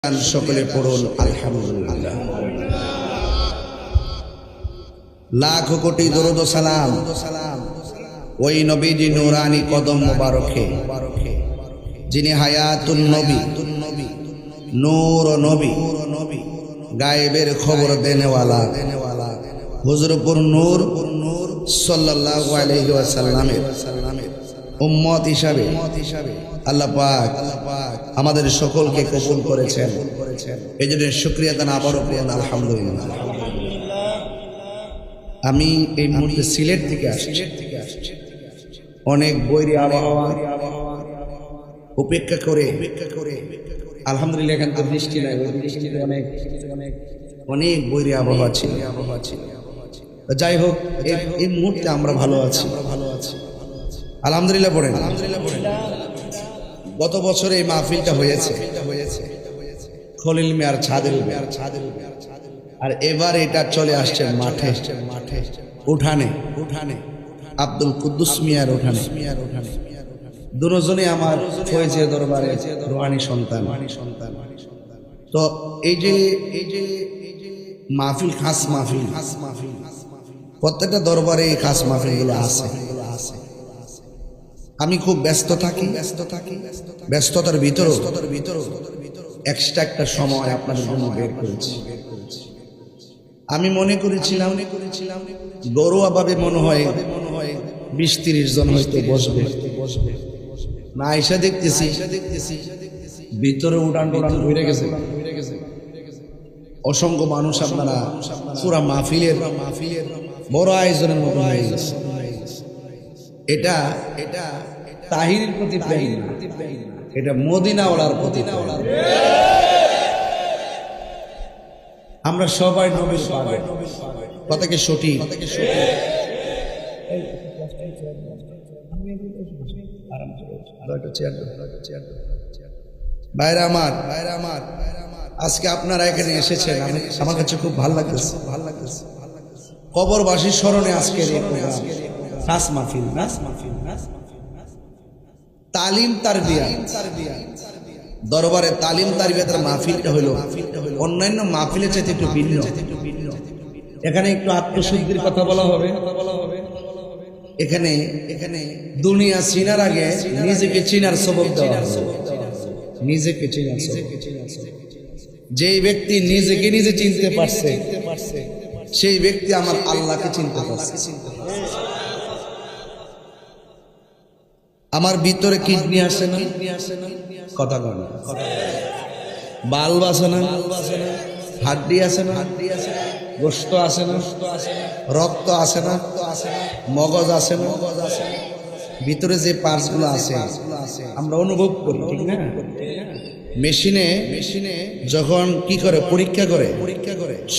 সকলে পড়ুন আলহামদুলিল্লাহ। লাখ কোটি দরুদ ও সালাম ওই নবীজি নূরানি কদম মুবারকে, যিনি হায়াতুন নবী, নূর ও নবী, গায়েবের খবর দেনেওয়ালা হুজুরপুর নূর সাল্লাল্লাহু আলাইহি ওয়াসাল্লামের উম্মত হিসাবে আল্লাহ পাক আমাদের সকলকে কবুল করেছেন। এই জন্য শুকরিয়া দান আবারও পড়ুন আলহামদুলিল্লাহ। আমি এই মুহূর্তে সিলেট থেকে আসছি। অনেক বৈরী আবহাওয়া উপেক্ষা করে আলহামদুলিল্লাহ এখানে তো বৃষ্টি নাই, অনেক বৈরী আবহাওয়া ছিল। যাই হোক, এই মুহূর্তে আমরা ভালো আছি আলহামদুলিল্লাহ। পড়েন গত বছর এই মাহফিলটা হয়েছে খলিল মিয়ার ছাদের আর এবার এটা চলে আসছে মাঠে উঠানে আব্দুল কুদ্দুস মিয়ার উঠানে। দুজনে আমার হয়েছে দরবারে রুহানি সন্তান। তো এই যে মাহফিল, খাস মাহফিল, প্রত্যেকটা দরবারে এই খাস মাহফিলগুলো আছে। আমি খুব ব্যস্ত থাকি, ব্যস্ততার ভিতরেও এক্সট্রা একটা সময় আপনাদের জন্য বের করেছি। আমি মনে করেছিলাম ঘরোয়াভাবে মনে হয় 20-30 জন হয়তো বসবে, না এসে দেখতেছি ভিতরে উড়ান ঘুরে গেছে অসংখ্য মানুষ। আপনারা পুরা মাহফিলের বড় আয়োজনের মতো হয়ে গেছে। এটা তাহিরের প্রতি প্রেম, এটা মদিনাওয়ালার প্রতি। আমরা সবাই নবীর পাগল, কথা কি সঠিক? ভাইরা আমার, আজকে আপনারা এখানে এসেছেন, আমার কাছে খুব ভালো লাগতেছে। কবরবাসীর স্মরণে আজকের এই প্রোগ্রাম খাস মাহফিল, তালিম তারবিয়া দরবারে তালিম তারবিয়াতের মাহফিলটা হলো অন্যান্য মাহফিলের চাইতে একটু ভিন্ন। এখানে একটু আত্মশুদ্ধির কথা বলা হবে। এখানে দুনিয়া চিনার আগে নিজেকে চিনার সবক দেওয়া হবে। নিজেকে চিনার সবক। যেই ব্যক্তি নিজেকে নিজে চিনতে পারছে সেই ব্যক্তি আমার আল্লাহকে চিনতে পারছে। আমার ভিতরে কিডনি আসে না, কথা বলে, বাল্ব আসে না, হাড্ডি আসে না, গোশত আসে না, রক্ত আসে না, মগজ আসে না, ভিতরে যে পার্টস গুলো আছে আমরা অনুভব করি, ঠিক না? মেশিনে যখন কি করে পরীক্ষা করে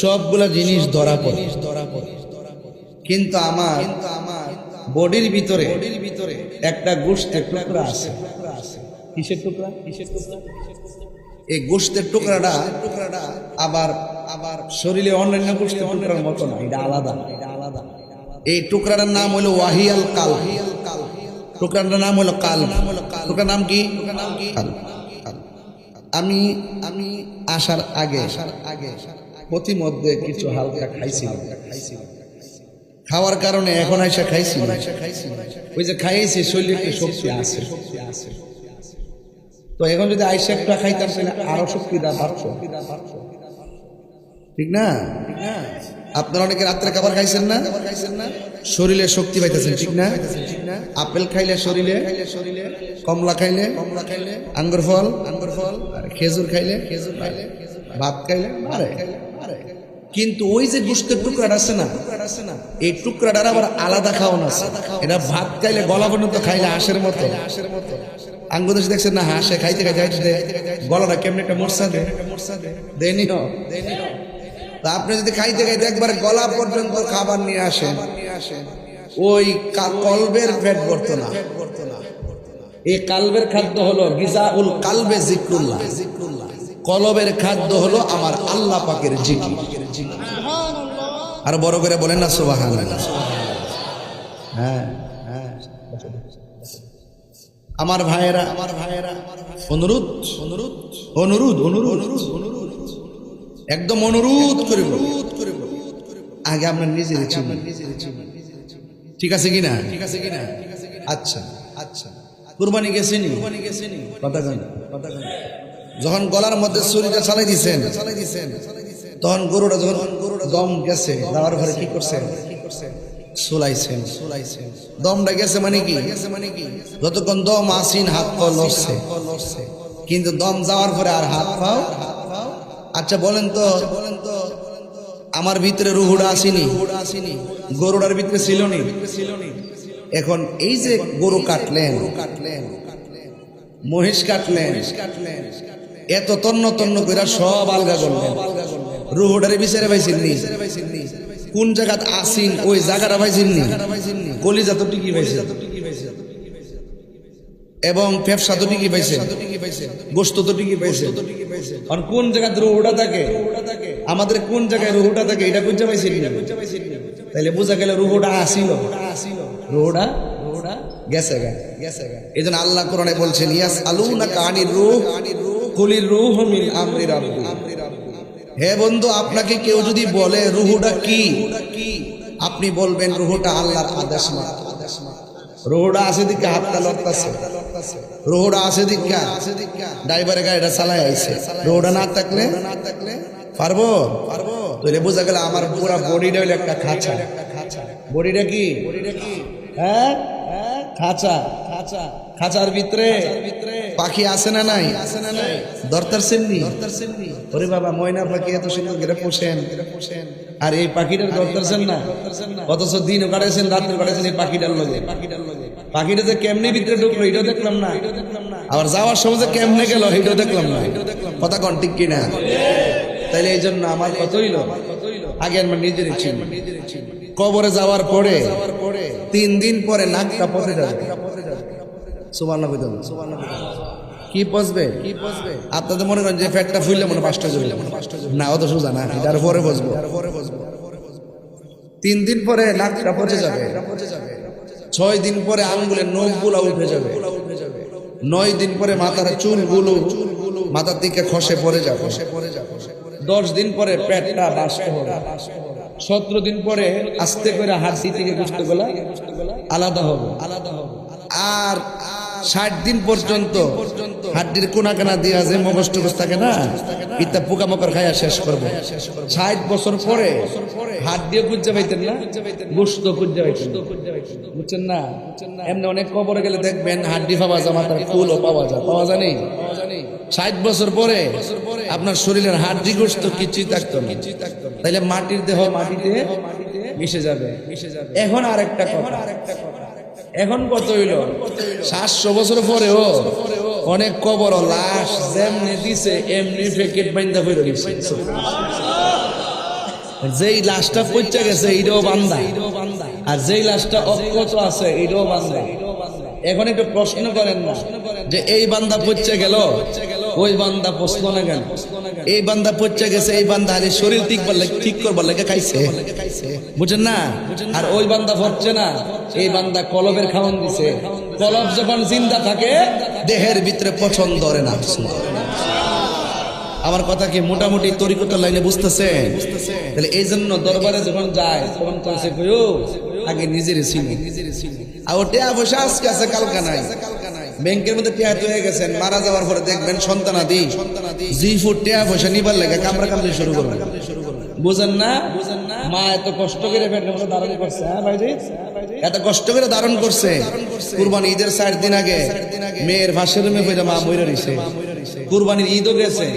সবগুলা জিনিস ধরা পড়ে, কিন্তু আমার বডির ভিতরে একটা গোশতের টুকরা আছে। কিসের টুকরা? এই গোশতের টুকরাটা আবার শরীরে অন্যান্য গোশতের টুকরার মতো না, এটা আলাদা। এই টুকরাটার নাম হলো ওয়াহিয়াল কাল। টুকরাটার নাম হলো কাল। টুকরার নাম কি? আমি আসার আগে প্রতিমধ্যে কিছু হালকা খাইছিলাম। খাওয়ার কারণে এখন আইসা খাইছি, ওই যে খাইয়েছি শরীরে একটু শক্তি আছে। তো এখন যদি আইসা একটা খাইতাম তাহলে আরো শক্তিটা বাড়তো, ঠিক না? আপনারা অনেকে রাত্রে খাবার খাইছেন না, শরীরে শক্তি পাইতেছেন, ঠিক না? আপেল খাইলে শরীরে, কমলা খাইলে আঙ্গুর ফল, খেজুর খাইলে, ভাত খাইলে আরে। কিন্তু ওই যে গোশতের টুকরাটা আছে না, এই টুকরাটার আবার আলাদা খাওয়ানো আছে। এটা ভাত খাইলে গলা পর্যন্ত খাইলে হাঁসের মতো। আঙ্গুর দেশে দেখছেন না, হাঁসে খাইতে গলাটা কেমন একটা মোরসা দেয়নি। আপনি যদি খাইতে একবার গলা পর্যন্ত খাবার নিয়ে আসেন, ওই কলবের পেট ভরতো না। এই কালবের খাদ্য হলো গিজাউল কালবে জিক্রুল্লাহ, কলবের খাদ্য হলো আমার আল্লাহ পাকের জিকির। আর বড় করে বলেন না সুবহানাল্লাহ। হ্যাঁ, আমার ভাইয়েরা অনুরোধ অনুরোধ অনুরোধ একদম অনুরোধ করে বল, আগে আমরা নিজের চিনি, ঠিক আছে কিনা? আচ্ছা আচ্ছা, কুরবানি গেছেনি কথা কেন? যখন গলার মধ্যে ছুরিটা চালাই দিছেন তখন গরুটা যখন দম গেছে যাওয়ার পরে কি করছেন? সুলাইছেন। দমটা গেছে মানে কি? যতক্ষণ দম আসিন হাত পা লড়ছে, কিন্তু দম যাওয়ার পরে আর হাত পাও। আচ্ছা বলেন তো, আমার ভিতরে রুহুটা আসেনি, গরুটার ভিতরে ছিল নি? এখন এই যে গরু কাটলেন, মহিষ কাটলেন, এত তন্ন তন্ন করে সব আলগা করলেন, রুহুটারে বিচারে পাইছেন নি? কোন জায়গাত আসিন ওই জায়গাটা পাইছেন নি? কলিজা তো টিকি পাইছে এবং ফেফসা তো টিকি পাইছে, গোস্ত তো টিকি পাইছে। আর কোন জায়গায় রুহুটা থাকে, আমাদের কোন জায়গায় রুহুটা থাকে এটা বুঝতে পাইছেন না? তাইলে বোঝা গেল রুহুটা আসিল, রুহুটা গেছে গা। এই জন্য আল্লাহ কোরআনে বলছেন ইয়াসআলুনাকা আনির রূহ কুলির রূহু মিন আমরি রাব্বি। হে বন্ধু, আপনাকে কেউ যদি বলে রুহুটা কি, আপনি বলবেন রুহুটা আল্লাহর আদেশ মাত্র। রুহুটা আছে দিকে হাতটা লড়তাছে, রুহুটা আছে দিকে ড্রাইভারের গাড়িটা চালায় আইছে, রুহুটা না থাকলে পারবো? তাহলে বোঝা গেল আমার পুরা বডিটা হইলো একটা খাঁচা। বডিটা কি? হ্যাঁ, খাঁচা। খাঁচার ভিতরে পাখি আছে না নাই? দরতার সেননি? ওরে বাবা, ময়না পাখি এত সুন্দর করে পোষেন, আর এই পাখিটার দরতারছেন না, অথচ দিনও কাটাইছেন রাত্রে কাটাইছেন এই পাখিটার লগে। পাখিটা যে কেমনে ভিতরে ঢুকলো এটাও দেখলাম না, আবার যাওয়ার সময় যে কেমনে গেল এটাও দেখলাম না। কথা কন ঠিক কিনা? তাইলে এই জন্য আমার কত হইল, আগে আমার নিজের চিনি। কবরে যাওয়ার পরে 3 দিন পরে নাকটা পচে যাবে। সুবহানাল্লাহ। কি পচবে? আপনাদের মনে করেন যে ফ্যাটটা ফুললে মনে 5টা যাবে না, অত সোজা না, এটার পরে বসবো। 3 দিন পরে নাকটা পচে যাবে, 6 দিন পরে আঙ্গুলের নখগুলো উঠে যাবে, 9 দিন পরে মাথার চুলগুলো মাথার দিকে খসে পড়ে যাবে, 10 দিন পরে পেটটা বাস্ত হবে, 17 দিন পরে আস্তে করে হাড়ি থেকে গোশতগুলো আলাদা হবে, আর 60 দিন পর্যন্ত হাড্ডির কোনা কানা দিয়া যে মগজ টগজ থাকে না, ইত্যা পোকামাকড় খাইয়া শেষ করবো। 60 বছর পরে হাড্ডিও খুঁজে পাইতেন না, গোশত খুঁজে পাইতেন, বুঝছেন না? এমনি অনেক কবরে গেলে দেখবেন হাড্ডি পাওয়া যায়, মাথার ফুলও পাওয়া যায়, পাওয়া যায় নেই? 60 বছর পরে আপনার শরীরের হাড্ডি গোশত কিছুই থাকতো না, তাইলে মাটির দেহ মাটিতে মিশে যাবে। এখন আরেকটা কথা, এখন কত হইল 700 বছর পরেও অনেক কবর লাশ যেমনি দিছে এমনি প্যাকেট বাইন্দা হয়ে গেছে। যেই লাশটা পচে গেছে এইটাও বান্দা, আর যেই লাশটা অক্ষত আছে এইটাও বান্দা। এখন একটু প্রশ্ন করেন না যে এই বান্দা পচে গেল ওই বান্দা পচলো না কেন? এই বান্দা পচে গেছে, এই বান্দা আরে শরীর ঠিক করবার লাগে খাইছে, বুঝেন না? আর ওই বান্দা পচছে না, এই বান্দা কলবের খাওয়ান দিছে। কলব যখন জিন্দা থাকে দেহের ভিতরে পছন্দ করে না। আমার কথা কি মোটামুটি তরিকতার লাইনে বুঝতেছেন? তাহলে এই জন্য দরবারে যখন যায় তখন কইছে কইও আগে নিজের চিনি, আর টিয়া পয়সা আজকে আছে কালকা নাই। ব্যাংকের মধ্যে টিয়া হয়ে গেছেন, মারা যাওয়ার পরে দেখবেন সন্তানাদি জি ফুট টিয়া পয়সা নিবার লাগে কামড়া কামড়ি শুরু করবে, বুঝেন না? মা এত কষ্ট করে পেটের মধ্যে ধারণ করছে, হ্যাঁ ভাই, এত কষ্ট করে ধারণ করছে। কুরবানি ঈদের 4 দিন আগে মেয়ের ভাষের রুমে হয়ে মা মরে রইছে। কুরবানির ঈদও গেছে,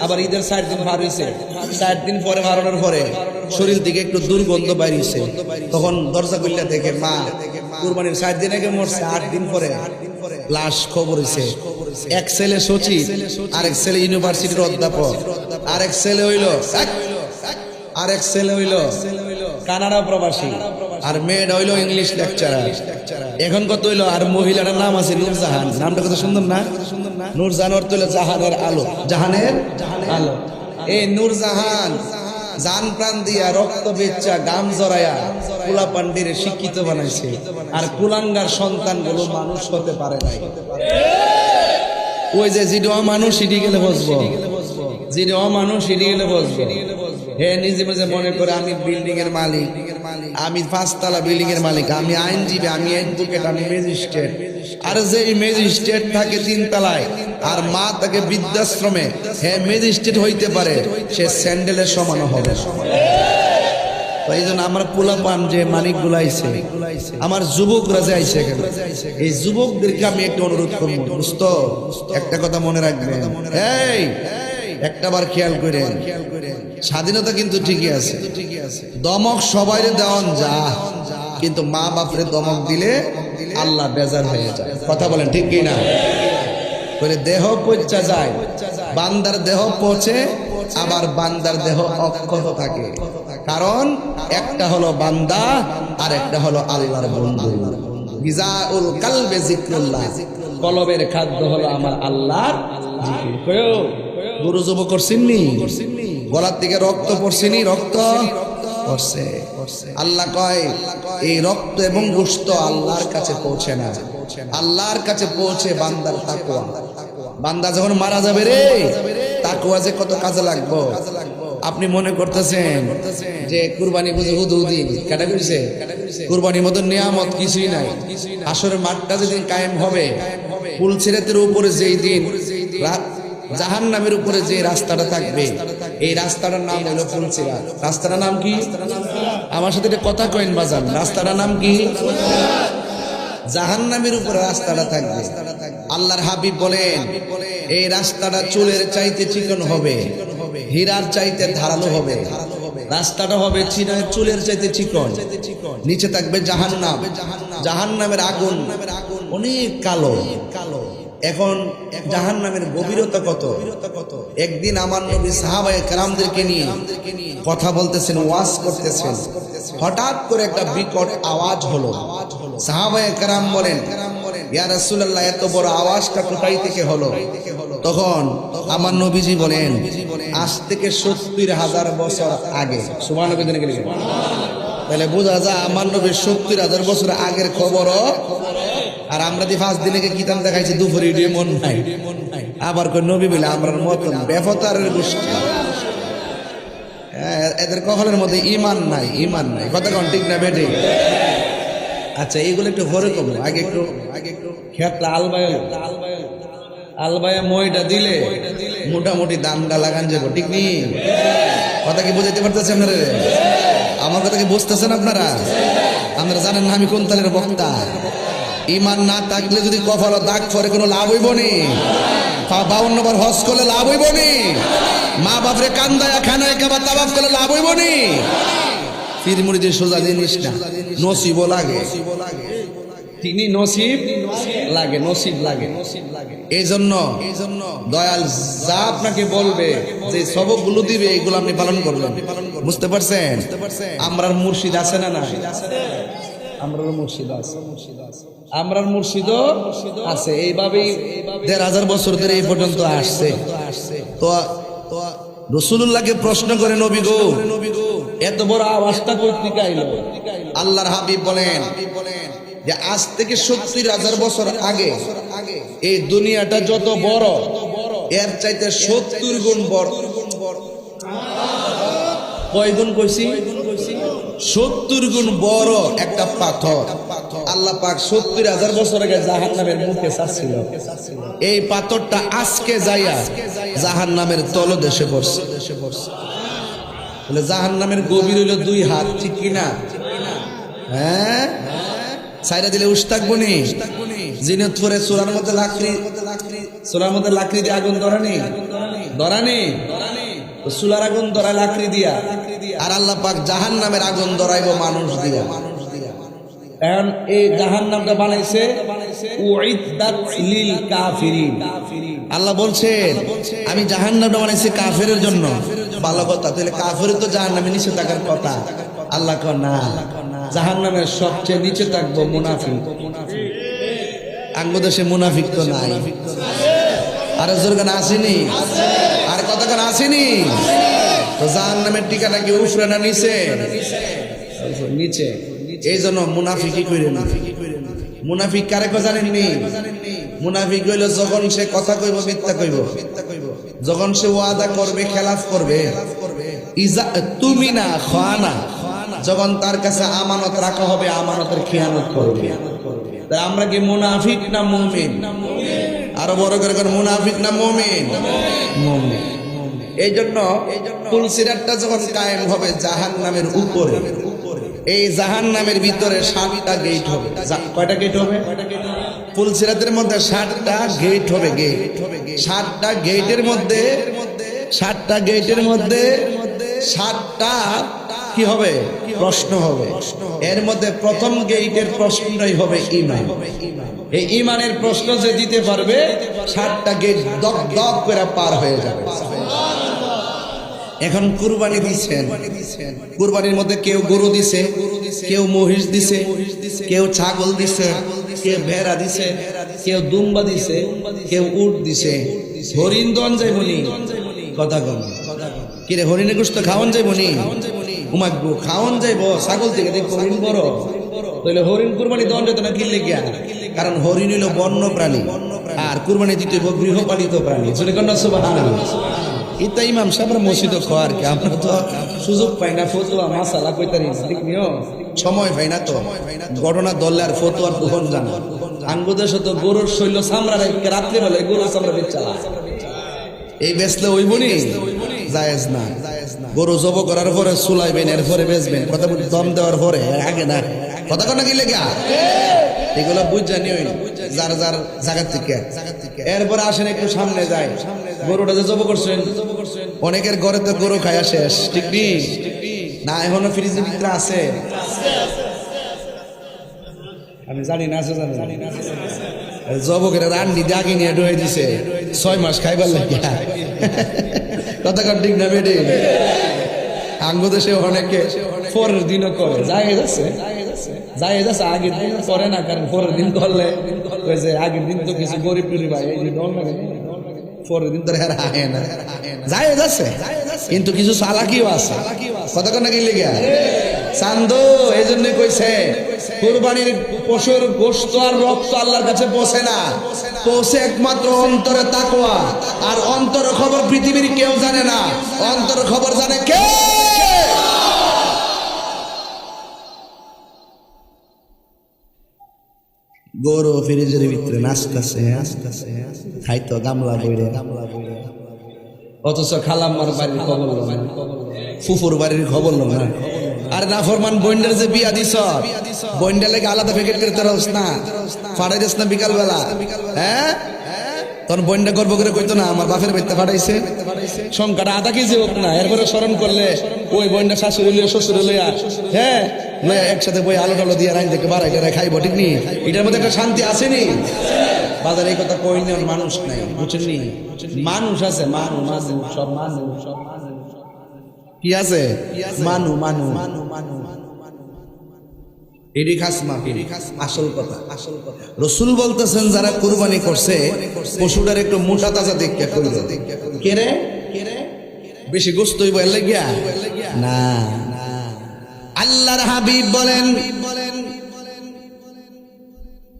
আবার ঈদের 4 দিন পার হইছে। 4 দিন পরে বাড়ানোর পরে শরীর থেকে একটু দুর্গন্ধ বাইরেছে, তখন দরজা খুললে দেখে মা কুরবানির 4 দিন আগে মরছে, 8 দিন পরে লাশ খবর হইছে। এক ছেলে সচিব, আরেক ছেলে ইউনিভার্সিটির অধ্যাপক, আরেক ছেলে হইল কানাডা প্রবাসী, আর মেয়েটা হইল ইংলিশ লেকচারার। এখন কত হইল, আর মহিলাটার নাম আছে নূরজাহান। নামটা কত সুন্দর না? নূরজাহান অর্থ হইল জাহানের আলো, জাহানের আলো। এই নূরজাহান জান প্রাণ দিয়া রক্ত বেচ্চা গাম জড়াইয়া কুলা পান্ডিরে শিক্ষিত বানাইছে, আর কুলাঙ্গার সন্তানগুলো মানুষ হতে পারে নাই। ওই যে যেটা মানুষ সিটি গেলে বসবো, যেটা মানুষ সিটি গেলে বসবো। হে নিজে নিজে মনে করে আমি বিল্ডিং এর মালিক, আমি 5 তলা বিল্ডিং এর মালিক, আমি আইনজীবী, আমি অ্যাডভোকেট, আমি ম্যাজিস্ট্রেট। আর যে ম্যাজিস্ট্রেট থাকে 3 তলায় আর মা তাকে বৃদ্ধাশ্রমে, হে ম্যাজিস্ট্রেট হইতে পারে, সে স্যান্ডেলের সমান হবে। এই জন্য আমার পোলাপান যে মানিক গুলাইছে, আমার যুবকরা যে আইছে এখানে, এই যুবকদেরকে আমি একটু অনুরোধ করবো, দোস্ত একটা কথা মনে রাখবেন, এই একটা বার খেয়াল করেন, স্বাধীনতা কিন্তু ঠিকই আছে, দমক সবাই দেওয়ান যা, কিন্তু মা বাপরে দমক দিলে আল্লাহ বেজার হয়ে যায়। কথা বলেন ঠিক কি না? করে দেহ পচা যায়, বান্দার দেহ পচে, আবার বান্দার দেহ অক্ষত থাকে। কারণ একটা হলো বান্দা আর একটা হলো আল্লাহর বন্ধু। গিজাউল কালবে যিকরুল্লাহ, কলবের খাদ্য হলো আমার আল্লাহর জিকির। গুরু যুব করছিনি, গলার থেকে রক্ত পড়ছিনি, রক্ত পড়ছে। আল্লাহ কয় এই রক্ত এবং গোশত আল্লাহর কাছে পৌঁছে না, আল্লাহর কাছে পৌঁছে বান্দার তাকওয়া। বান্দা যখন মারা যাবে রে, তাকওয়া যে কত কাজে লাগবে। আপনি মনে করতেছেন যে কুরবানি বুঝে হুদুদি কাটা করেছে, কুরবানির মতো নিয়ামত কিছুই নাই। আসরের মাঠটা যেদিন কায়েম হবে, পুলসিরাতের উপরে যেই দিন জাহান্নামের উপরে যে রাস্তাটা থাকবে, এই রাস্তাটার নাম হলো পুলসিরাত। রাস্তাটার নাম কি? আমার সাথে একটা কথা কয়েন বাজান, রাস্তাটার নাম কি? জাহান্নামের উপরে রাস্তাটা থাকবে। আল্লাহর হাবিব বলেন এই রাস্তাটা চুলের চাইতে চিকন হবে, হীরার চাইতে ধারালো হবে। রাস্তাটা হবে চুলের চাইতে চিকন, নিচে থাকবে জাহান্নাম, জাহান্নামের আগুন অনেক কালো। এখন জাহান্নামের গভীরতা কত? একদিন আমার নবী সাহাবায়ে কেরামদেরকে নিয়ে কথা বলতেছেন, ওয়াজ করতেছেন, হঠাৎ করে একটা বিকট আওয়াজ হলো। সাহাবায়ে কেরাম বলেন, ইয়া রাসূলুল্লাহ, এত বড় আওয়াজটা কোথায় থেকে হলো? তখন আমার নবীজি বলেন, আজ থেকে 70,000 বছর আগে। সুবহানাল্লাহ। তাহলে বোঝা যায় আমার নবীর 70,000 বছর আগের খবরও। আর আমরা দি 5 দিনে কিতাব দেখাইছি, দুপুরে দিয়ে মন নাই। আবার কই নবী বলে আমরা মতন বেফতারের গোষ্ঠী, এদের কপালের মধ্যে ইমান নাই, ইমান নাই। কথা কোন ঠিক না বেটে? আচ্ছা এইগুলো একটু ভরে কম, আগে একটু খেতলা আলবায়া মইটা দিলে মোটামুটি দামটা লাগান যাবো, ঠিক নি? কথা কি বুঝাইতে পারতেছে আপনারা? আমার কথা কি বুঝতেছেন আপনারা? আপনারা জানেন না আমি কোন তালের বক্তা। ইমান না থাকলে যদি কপালে দাগ পরে কোনো লাভ হইব নি? 52 বার হজ করলে লাভ হইব নি? মা বাপরে কান্দায়া খানায় কাবা তাওয়াফ করলে লাভ হইব নি? পীর মুরিদের সোজা জিনিস না, নসিব লাগে। তিনি নসিব লাগে, নসিব লাগে। এই জন্য দয়াল যা আপনাকে বলবে, যে সবকগুলো দিবে, এগুলো আপনি পালন করবেন। বুঝতে পারছেন? আমরার মুর্শিদ আছে না? না, আমরার মুর্শিদ আছে, আমরার মুর্শিদও আছে। এইভাবেই 1,500 বছর ধরে এই পর্যন্ত আসছে। তো রাসূলুল্লাহকে প্রশ্ন করে, নবী গো, এত বড় আওয়াজটা কই থেকে আইলো? আল্লাহর হাবিব বলেন যে আজ থেকে 70,000 বছর আগে এই দুনিয়াটা যত বড়, এর চাইতে 70 গুণ বড়। কয় গুণ কইছি? 70 গুণ বড় একটা পাথর আল্লাহ পাক 70,000 বছর আগে জাহান্নামের মুখে ছাড়ছিল। এই পাথরটা আজকে যাইয়া জাহান্নামের তলদেশে পড়ছে। বলে জাহান্নামের গভীর হইল 2 হাত, ঠিক কিনা? হ্যাঁ, ছাইরা দিলে উস থাকবো নি? জিনাতপুরে চূড়ার মধ্যে লাকড়ি দিয়ে আগুন ধরানি, চুলার আগুন ধরায় লাকড়ি দিয়া, আর আল্লাহ পাক জাহান্নামের আগুন ধরাইব মানুষ দিয়া। এখন এই জাহান্নামটা বানাইছে উইদ্দাত লিল কাফিরিন। আল্লাহ বলছেন আমি জাহান্নামটা বানাইছি কাফেরের জন্য। ভালো কথা, তাহলে কাফের তো জাহান্নামে নিচে থাকার কথা। আল্লাহ কয় না, জাহান্নামের সবচেয়ে নিচে থাকবো মুনাফিক। আঙ্গদেশে মুনাফিক তো নাই। আর জোরগান আসেনি, আর কতক্ষণ আসেনি? তো জাহান্নামের টিকাটা কি উপরে না নিচে? নিচে। এই জন্য মুনাফিকি কইরে না। মুনাফিক কারে কো জানেননি? মুনাফিক হইল যখন সে কথা কইব মিথ্যা কইব, যখন সে ওয়াদা করবে খেলাফ করবে, তুমি না খানা, যখন তার কাছে আমানত রাখা হবে আমানতের খেয়ানত করবে। তাই আমরা কি মুনাফিক না মুমিন? আরো বড় করে মুনাফিক না মুমিন? মুমিন। এই জন্য পুলসিরাতটা যখন কায়েম হবে জাহান্নামের উপরে, এই জাহান্নামের ভিতরে 7টা গেট হবে। কয়টা গেট হবে? পুলসিরাতের মধ্যে 7টা গেট হবে। গেট 7টা গেটের মধ্যে 7টা গেটের মধ্যে 7টা কি হবে? প্রশ্ন হবে। এর মধ্যে প্রথম গেটের প্রশ্নটাই হবে ঈমান। এই ঈমানের প্রশ্ন যে দিতে পারবে 7টা গেট দক দক করে পার হয়ে যাবে। এখন কুরবানি দিচ্ছেন, কুরবানির মধ্যে কেউ গরু দিছে, কেউ মহিষ দিছে, কেউ ছাগল দিছে, কেউ ভেড়া দিছে, কেউ দুম্বা দিছে, কেউ উট দিছে। হরিণ দন যাইবনি, কথা কম কিরে হরিণের গোশত খাওয়ান যাইবনি, উমাগবো খাওয়ান যাইব ছাগল থেকে। দেখ হরিণ বড় তাহলে হরিণ কুরবানি দন যেত না, কিনলে গিয়া, কারণ হরিণ হইল বন্য প্রাণী আর কুরবানি দিতে গৃহপালিত প্রাণী। সুবহানাল্লাহ। এটা ইমাম সাহেবের মসজিদে খাওয়ার কি, আমরা তো সুযোগ পাই না ফতুয়া মাসালা কইতারি, ঠিক নিও সময় পাই না। তো ঘটনা দলে আর ফতুয়ার কখন জানা আঙ্গুদেশ তো গরুর শৈল চামড়া রাত্রে বেলায় গরুর চামড়া বেচালা, এই বেচলে ওইবনি জায়েজ না। গরু জব করার পরে চুলাইবেন, এরপরে বেচবেন, কথা বলি দম দেওয়ার পরে আগে না, কথা কনা কি লেগা এগুলো বুঝ জানি যার যার জায়গা থেকে। এরপরে আসেন একটু সামনে যায়, গরুটা যে জব করছেন, অনেকের ঘরে তো গরু খায়া শেষ, ঠিক না? এখনো ফ্রিজের ভিতরে আছে, আমি জানি না, জানি না। জবকের রান্নি দাগি নিয়ে ঢুয়ে দিছে 6 মাস খাইবার লাগিয়া, কথা কর ঠিক না বেডে? আঙ্গু দেশে অনেকে পরের দিনও করে, জায়েজ আছে, জায়েজ আছে, আগের দিন করে না, কারণ পরের দিন করলে ওই যে আগের দিন তো কিছু গরিব টরিব হয়, এই যে ডল লাগে, পরের দিন তো হেরা আহে না, জায়েজ আছে। কিন্তু কিছু চালাকিও আছে, কথা কর না কি লেগে চান্দো। এই জন্য কইছে কুরবানির পশুর গোশত আর রক্ত আল্লাহর কাছে পৌঁছে না, পৌঁছে একমাত্র অন্তরে তাকওয়া। আর অন্তর খবর পৃথিবীর কেউ জানে না, অন্তর খবর জানে কে? গরু ফ্রিজের ভিতরে নাচতেছে, খাইতো গামলা বইরে, অথচ খালাম্মার বাড়ির খবর না, ফুফুর বাড়ির খবর না। আর নাফরমান বন্ডের যে বিয়া দিছ, বন্ডের লেগে আলাদা প্যাকেট করে তোর না ফাড়াই দিস না বিকাল বেলা, হ্যাঁ? তখন বন্ডা গর্ব করে কইতো না আমার বাপের বাড়িতে ফাটাইছে, সংখ্যাটা আধা কেজি হোক না, এরপরে স্মরণ করলে ওই বন্ডা শাশুড়ি লইয়া শ্বশুরে লইয়া, হ্যাঁ লইয়া একসাথে বই আলো টালো দিয়ে রাইন থেকে বাড়াই টাড়াই খাইব, ঠিক নি? এটার মধ্যে একটা শান্তি আসেনি? বাজারে এই কথা কই নেওয়ার মানুষ নাই, বুঝছেন? মানুষ আছে, মানু মানু সব মানু, সব কি আছে, মানু মানু মানু, এডি খাস মা আসল কথা। রাসূল বলতেছেন যারা কুরবানি করছে পশুটার একটু মোটা তাজা দেখতে কইলো, কে রে বেশি গোশত হইব এর লাগিয়া না। আল্লাহর হাবিব বলেন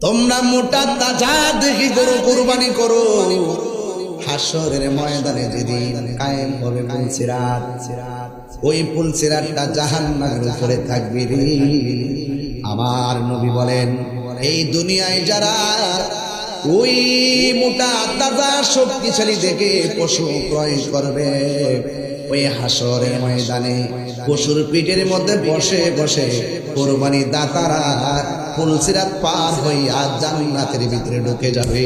তোমরা মোটা তাজা দেখি গরু কুরবানি করো, হাসরের ময়দানে যেদিন কায়েম হবে পুলসিরাত, ওই পুলসিরাতটা জাহান্নামের উপরে থাকবে রে। আমার নবী বলেন এই দুনিয়ায় যারা ওই মোটা তাজা শক্তিশালী দেখে পশু ক্রয় করবে, ওই হাসরের ময়দানে পশুর পিঠের মধ্যে বসে বসে কুরবানি দাতারা পুলসিরাত পার হইয়া জান্নাতের ভিতরে ঢুকে যাবে।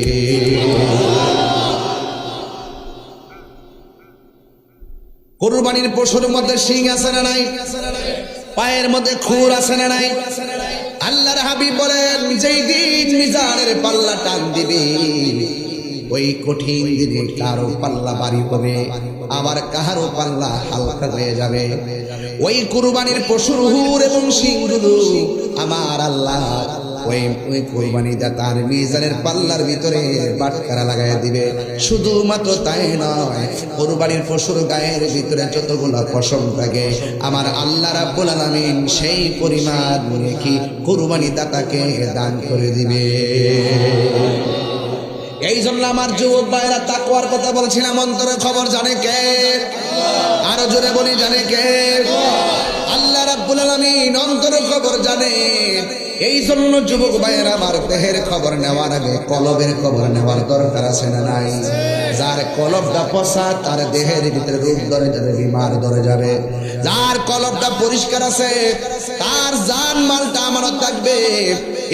কুরবানির পশুর মধ্যে শিং আছে না নাই? পায়ের মধ্যে খুর আছে না নাই? আল্লাহর হাবিব বলেন যেই দিন মিজানের পাল্লা টান দিবে, ওই কঠিন দিনে কারো পাল্লা ভারী হবে, আবার কাহারও পাল্লা হালকা হয়ে যাবে। ওই কুরবানির পশুর হুর এবং শিংগুলো আমার আল্লাহ ওই কুরবানি দাতার মিজানের পাল্লার ভিতরে বাটখারা লাগাই দিবে। শুধুমাত্র তাই নয়, কুরবানির পশুর গায়ের ভিতরে যতগুলো পশম থাকে আমার আল্লাহ রাব্বুল আলামিন সেই পরিমাণ কি কুরবানি দাতাকে দান করে দিবে। এই জন্য আমার যুবক ভাইরা তাকওয়ার কথা বলছিলাম, অন্তরের খবর জানে কে? আরো জোরে বলি, জানে কে? আল্লাহ রাব্বুল আলামিন অন্তরের খবর জানে। এই জন্য যুবক ভাইয়েরা আমার দেহের খবর নেওয়ার আগে কলবের খবর নেওয়ার দরকার আছে না নাই? যার কলবটা পচা তার দেহের ভিতরে রোগ ধরে যাবে, বিমার ধরে যাবে। যার কলবটা পরিষ্কার আছে তার জান মালটা আমানত থাকবে।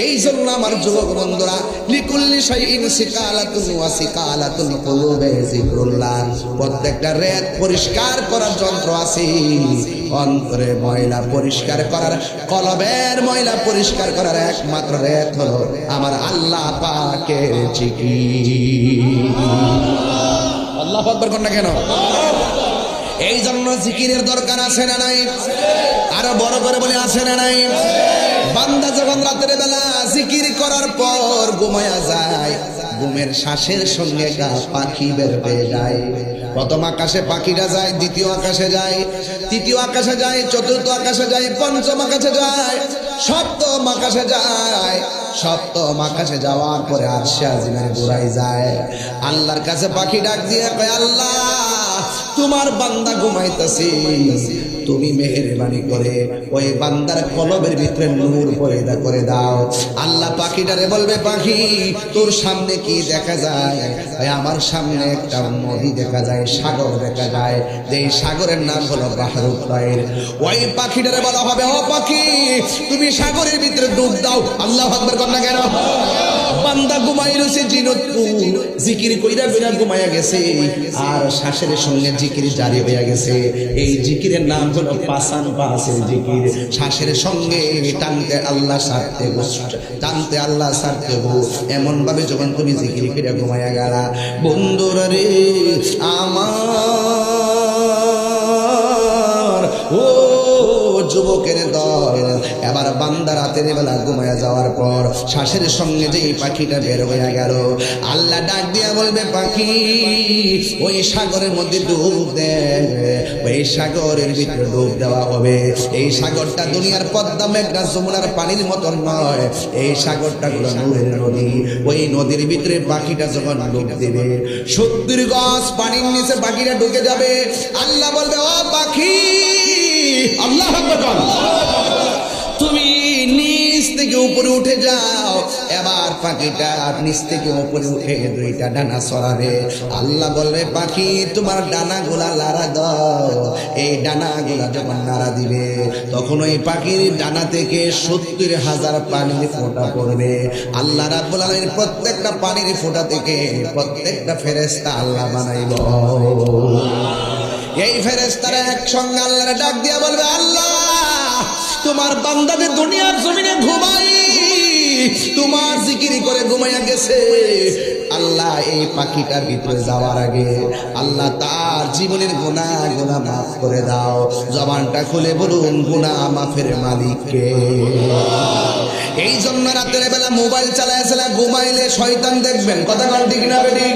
এই জন্য আমার যুবক বন্ধুরা, লিকুল্লি শাইইন সিকালাতুন ওয়া সিকালাতুল কুলুবে যিকরুল্লাহ, প্রত্যেকটা রেত পরিষ্কার করার যন্ত্র আছে। অন্তরে ময়লা পরিষ্কার করার, কলবের ময়লা পরিষ্কার করার একমাত্র রেত হলো আমার আল্লাহ পাকের জিকির। আল্লাহু আকবার কোন না কেন? এই জন্য জিকিরের দরকার আছে না নাই? আরো বড় করে বলে আছে না নাই? বান্দা যখন রাতের বেলা জিকির করার পর ঘুমায়া যায়, ঘুমের শ্বাসের সঙ্গে গা পাখি বের হয়ে যায়। প্রথম আকাশে পাখিরা যায়, দ্বিতীয় আকাশে যায়, তৃতীয় আকাশে যায়, চতুর্থ আকাশে যায়, পঞ্চম আকাশে যায়, সপ্তম আকাশে যায়। সপ্তম আকাশে যাওয়ার পরে আরশে আজিমের গোড়ায় যায়। আল্লাহর কাছে পাখি ডাক দিয়ে কয়, আল্লাহ তোমার বান্দা ঘুমাইতেছে, তুমি মেহেরবানি করে ওই বান্দার কলবের ভিতরে নূর পয়দা করে দাও। আল্লাহ পাখিটারে বলবে, পাখি তোর সামনে কি দেখা যায়? আমার সামনে একটা নদী দেখা যায়, সাগর দেখা যায়, যে সাগরের নাম হলো বাহরুল তাইর। ওই পাখিটারে বলা হবে, ও পাখি তুমি সাগরের ভিতরে ডুব দাও। আল্লাহু আকবার কর না কেন? বান্দা ঘুমাই রয়েছে, জিকির কইরা কইরা ঘুমাইয়া গেছে, আর শ্বাসের সঙ্গে জিকির জারি হইয়া গেছে। এই জিকিরের নাম হলো পাসান পাসের জিকির। শ্বাসের সঙ্গে টানতে আল্লাহ সারতে, টানতে আল্লাহ সারতে গো। এমন ভাবে যখন তুমি জিকির কইরা ঘুমাইয়া গেলা, বন্ধুরা রে আমার, ও যুবকের দল, এবার বান্দা রাতের বেলা ঘুমায়া যাওয়ার পর শ্বাসের সঙ্গে যে পাখিটা বের হয়ে গেল, আল্লাহ ডাক দিয়া বলবে, পাখি ওই সাগরের মধ্যে ডুব দে। ওই সাগরের ভিতরে ডুব দেওয়া হবে। এই সাগরটা দুনিয়ার পদ্মা, মেঘনা, যমুনার পানির মতন নয়। এই সাগরটা হলো নূরের নদী। ওই নদীর ভিতরে পাখিটা যখন ডুব দেবে, 70 গজ পানির নিচে পাখিটা ঢুকে যাবে। আল্লাহ বলবে, ও পাখি, আল্লাহু আকবার, তুমি নিচ থেকে উপরে উঠে যাও। এবার পাখিটা নিচ থেকে উপরে উঠে দুইটা ডানা ছড়াবে। আল্লাহ বলবে, পাখি তোমার ডানাগুলা লাড়া দাও। এই ডানাগুলা যখন নাড়া দিবে, তখন ওই পাখির ডানা থেকে 70,000 পানির ফোঁটা পড়বে। আল্লাহ রাব্বুল আলামিন প্রত্যেকটা পানির ফোঁটা থেকে প্রত্যেকটা ফেরেশতা আল্লাহ বানাইব। এই ফেরেশতারা একসঙ্গে আল্লাহর ডাক দিয়া বলবে, আল্লাহ তোমার বান্দাদের দুনিয়ার জমিনে ঘুমাই, তোমার জিকির করে ঘুমাইয়া গেছে। আল্লাহ এই পাখিটার ভিতরে যাওয়ার আগে আল্লাহ তার জীবনের গুনাহ মাফ করে দাও। জবানটা খুলে বলুন, গুনাহ মাফের মালিককে। এই জন্য রাতের বেলা মোবাইল চালাইছিলা, ঘুমাইলে শয়তান দেখবেন। কথা বল ঠিক না বেঠিক?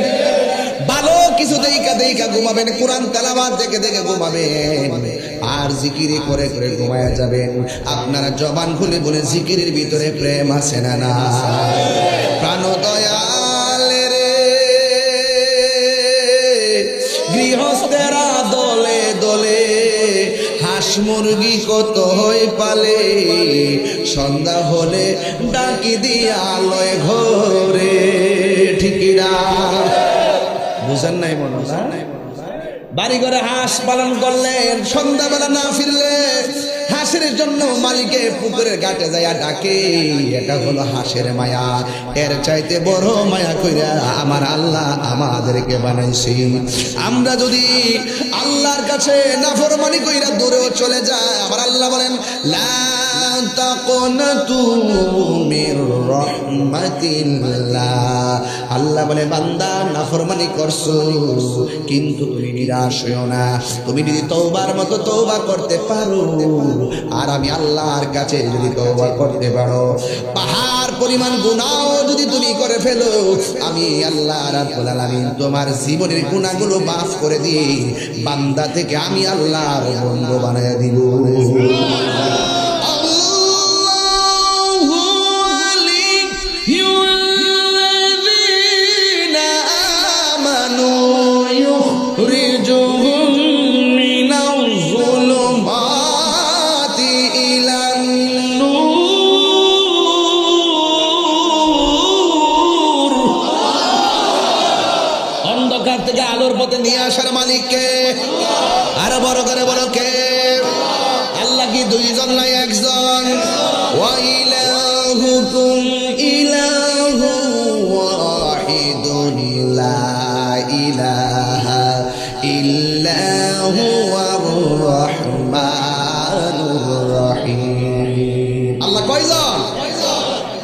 ভালো কিছু দেখা দেখা ঘুমাবেন, কোরআন তেলাওয়াত দেখে দেখে ঘুমাবেন, আর জিকির করে করে ঘুমায়া যাবেন। আপনারা জবান খুলে বলে, জিকিরের ভিতরে প্রেম আছে না না? প্রাণ দয়াল রে গৃহস্থেরা দলে দলে, হাঁস মুরগি কত হই পালে, সন্ধ্যা হলে ডাকি দিয়া আলোয় ঘরে। ঠিকিরা বুঝেন নাই মনে হয়? বাড়ি ঘরে হাঁস পালন করলেন, সন্ধ্যাবেলা না ফিরলে হাঁসের জন্য মালিকে পুকুরের ঘাটে যাইয়া ডাকে। এটা হলো হাঁসের মায়া। এর চাইতে বড় মায়া কইরা আমার আল্লাহ আমাদেরকে বানাইছি। আমরা যদি আল্লাহর কাছে নাফরমানি কইরা দূরেও চলে যায়, আমার আল্লাহ বলেন, লা তাকুনাতু মির রাহমাতিল্লাহ। আল্লাহ বলে, বান্দা নাফরমানি করছো কিন্তু তুমি নিরাশ হইও না। তুমি যদি তওবার মতো তওবা করতে পারো, আর আমি আল্লাহর কাছে যদি তওবা করতে পারো, পাহাড় পরিমাণ গুনাহ যদি তুমি করে ফেলো, আমি আল্লাহ রাব্বুল আলামিন তোমার জীবনের গুনাহগুলো মাফ করে দিয়ে বান্দা থেকে আমি আল্লাহর বন্ধু বানায়া দিব। মালিক কে? আরো বড় করে বলো কে? আল্লাহ কি দুইজন নাই একজন? ওয়া ইলাহুকুম ইলাহু ওয়াহিদুন লা ইলাহা ইল্লা হুয়ার রহমানুর রহিম। আল্লাহ কয়জন?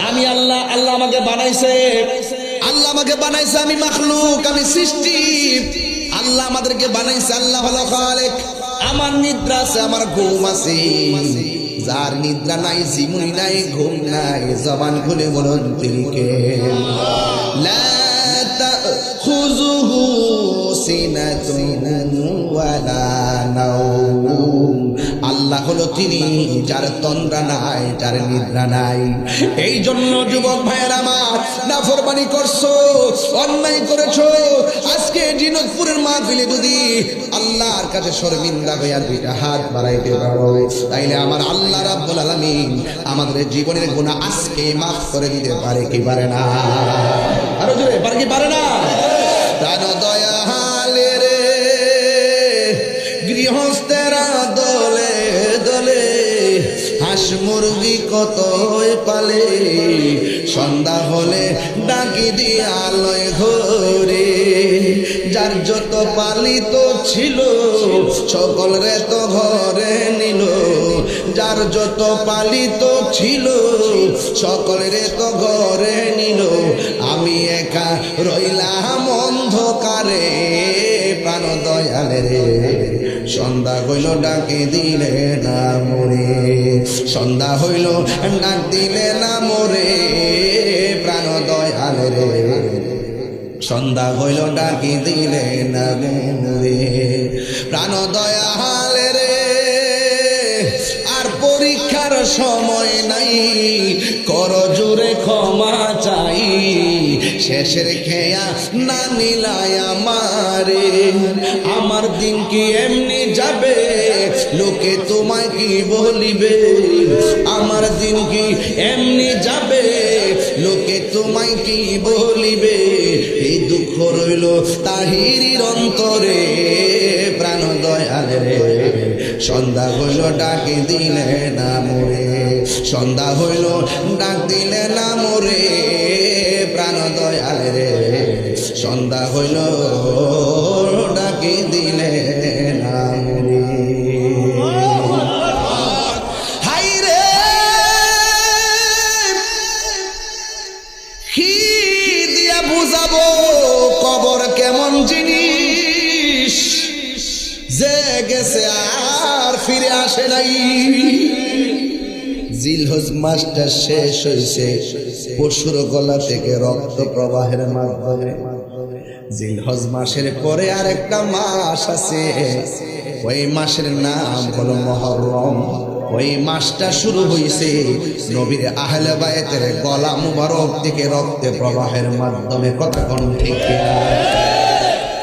আমি আল্লাহ, আল্লাহ আমাকে বানাইছে, আল্লাহ আমাকে বানাইছে, আমি মাখলুক, আমি সৃষ্টি। আল্লাহ আমাদেরকে বানাইছে, আল্লাহ হলো খালিক। আমার নিদ্রা আছে, আমার ঘুম আছে। যার নিদ্রা নাই, জীবনী নাই, ঘুম নাই, জবান খুলে বলুন তিনি কে? লা তাখুযুহু সিনাতুন ওয়ালা নাওম। আল্লাহ হলো তিনি যার তন্দ্রা নাই, যার নিদ্রা নাই। এই জন্য যুবক ভাইয়ের আমার, নাফরমানি করছো, অন্যায় করেছো, আজকে জিনতপুরের মাহফিলে যদি আল্লাহর কাছে শর্মিন্দা হইয়া দুইটা হাত বাড়াইতে পারো, তাইলে আমার আল্লাহ রাব্বুল আলামিন আমাদের জীবনের গুনাহ আজকে মাফ করে দিতে পারে কি পারে না? আরো জোরে পারে কি পারে না? প্রাণ দয়ালে রে গৃহস্থেরা দলে দলে, হাঁস মুরগি কত পালে, সন্ধ্যা হলে ডাকি দিয়ে আলোয় ঘরে। যার যত পালিত ছিল সকল রে তো ঘরে নিল, যার যত পালিত ছিল সকল রে তো ঘরে নিল। আমি একা রইলাম অন্ধকারে, প্রাণ দয়ালে রে সন্ধ্যা হইল ডাকে দিলে না মোরে, সন্ধ্যা হইল ডাক দিলে না মোরে, প্রাণ দয়ালে রে সন্ধ্যা হইল ডাকি দিলে না মোরে, প্রাণ দয়ালে রে। আর পরীক্ষার সময় নাই, কর জোরে ক্ষমা চাই, শেষের খেয়া না নিলাই আমারে। আমার দিন কি এমনি যাবে, লোকে তোমায় কি বলিবে? আমার দিন কি এমনি যাবে, লোকে তোমায় কি বলিবে? এই দুঃখ রইল তাহিরির অন্তরে, প্রাণ দয়ালে রে সন্ধ্যা হইল ডাকে দিলে না মোরে, সন্ধ্যা হইল ডাক দিলে না মোরে, প্রাণ দয়ালে রে সন্ধ্যা হইল ডাকে দিলে না মোরে। হাই রে কি দিয়া বুঝাবো কবর কেমন জিনিস, যে গেছে আর ফিরে আসে নাই। জিলহজ মাসটা শেষ হয়েছে পশুর গলা থেকে রক্ত প্রবাহের মাধ্যমে। জিলহজ মাসের পরে আরেকটা মাস আছে, ওই মাসের নাম হলো মুহররম। ওই মাসটা শুরু হয়েছে নবীর আহলে বায়তের গলা মুবারক থেকে রক্তে প্রবাহের মাধ্যমে। কথা কোন ঠিক কিনা?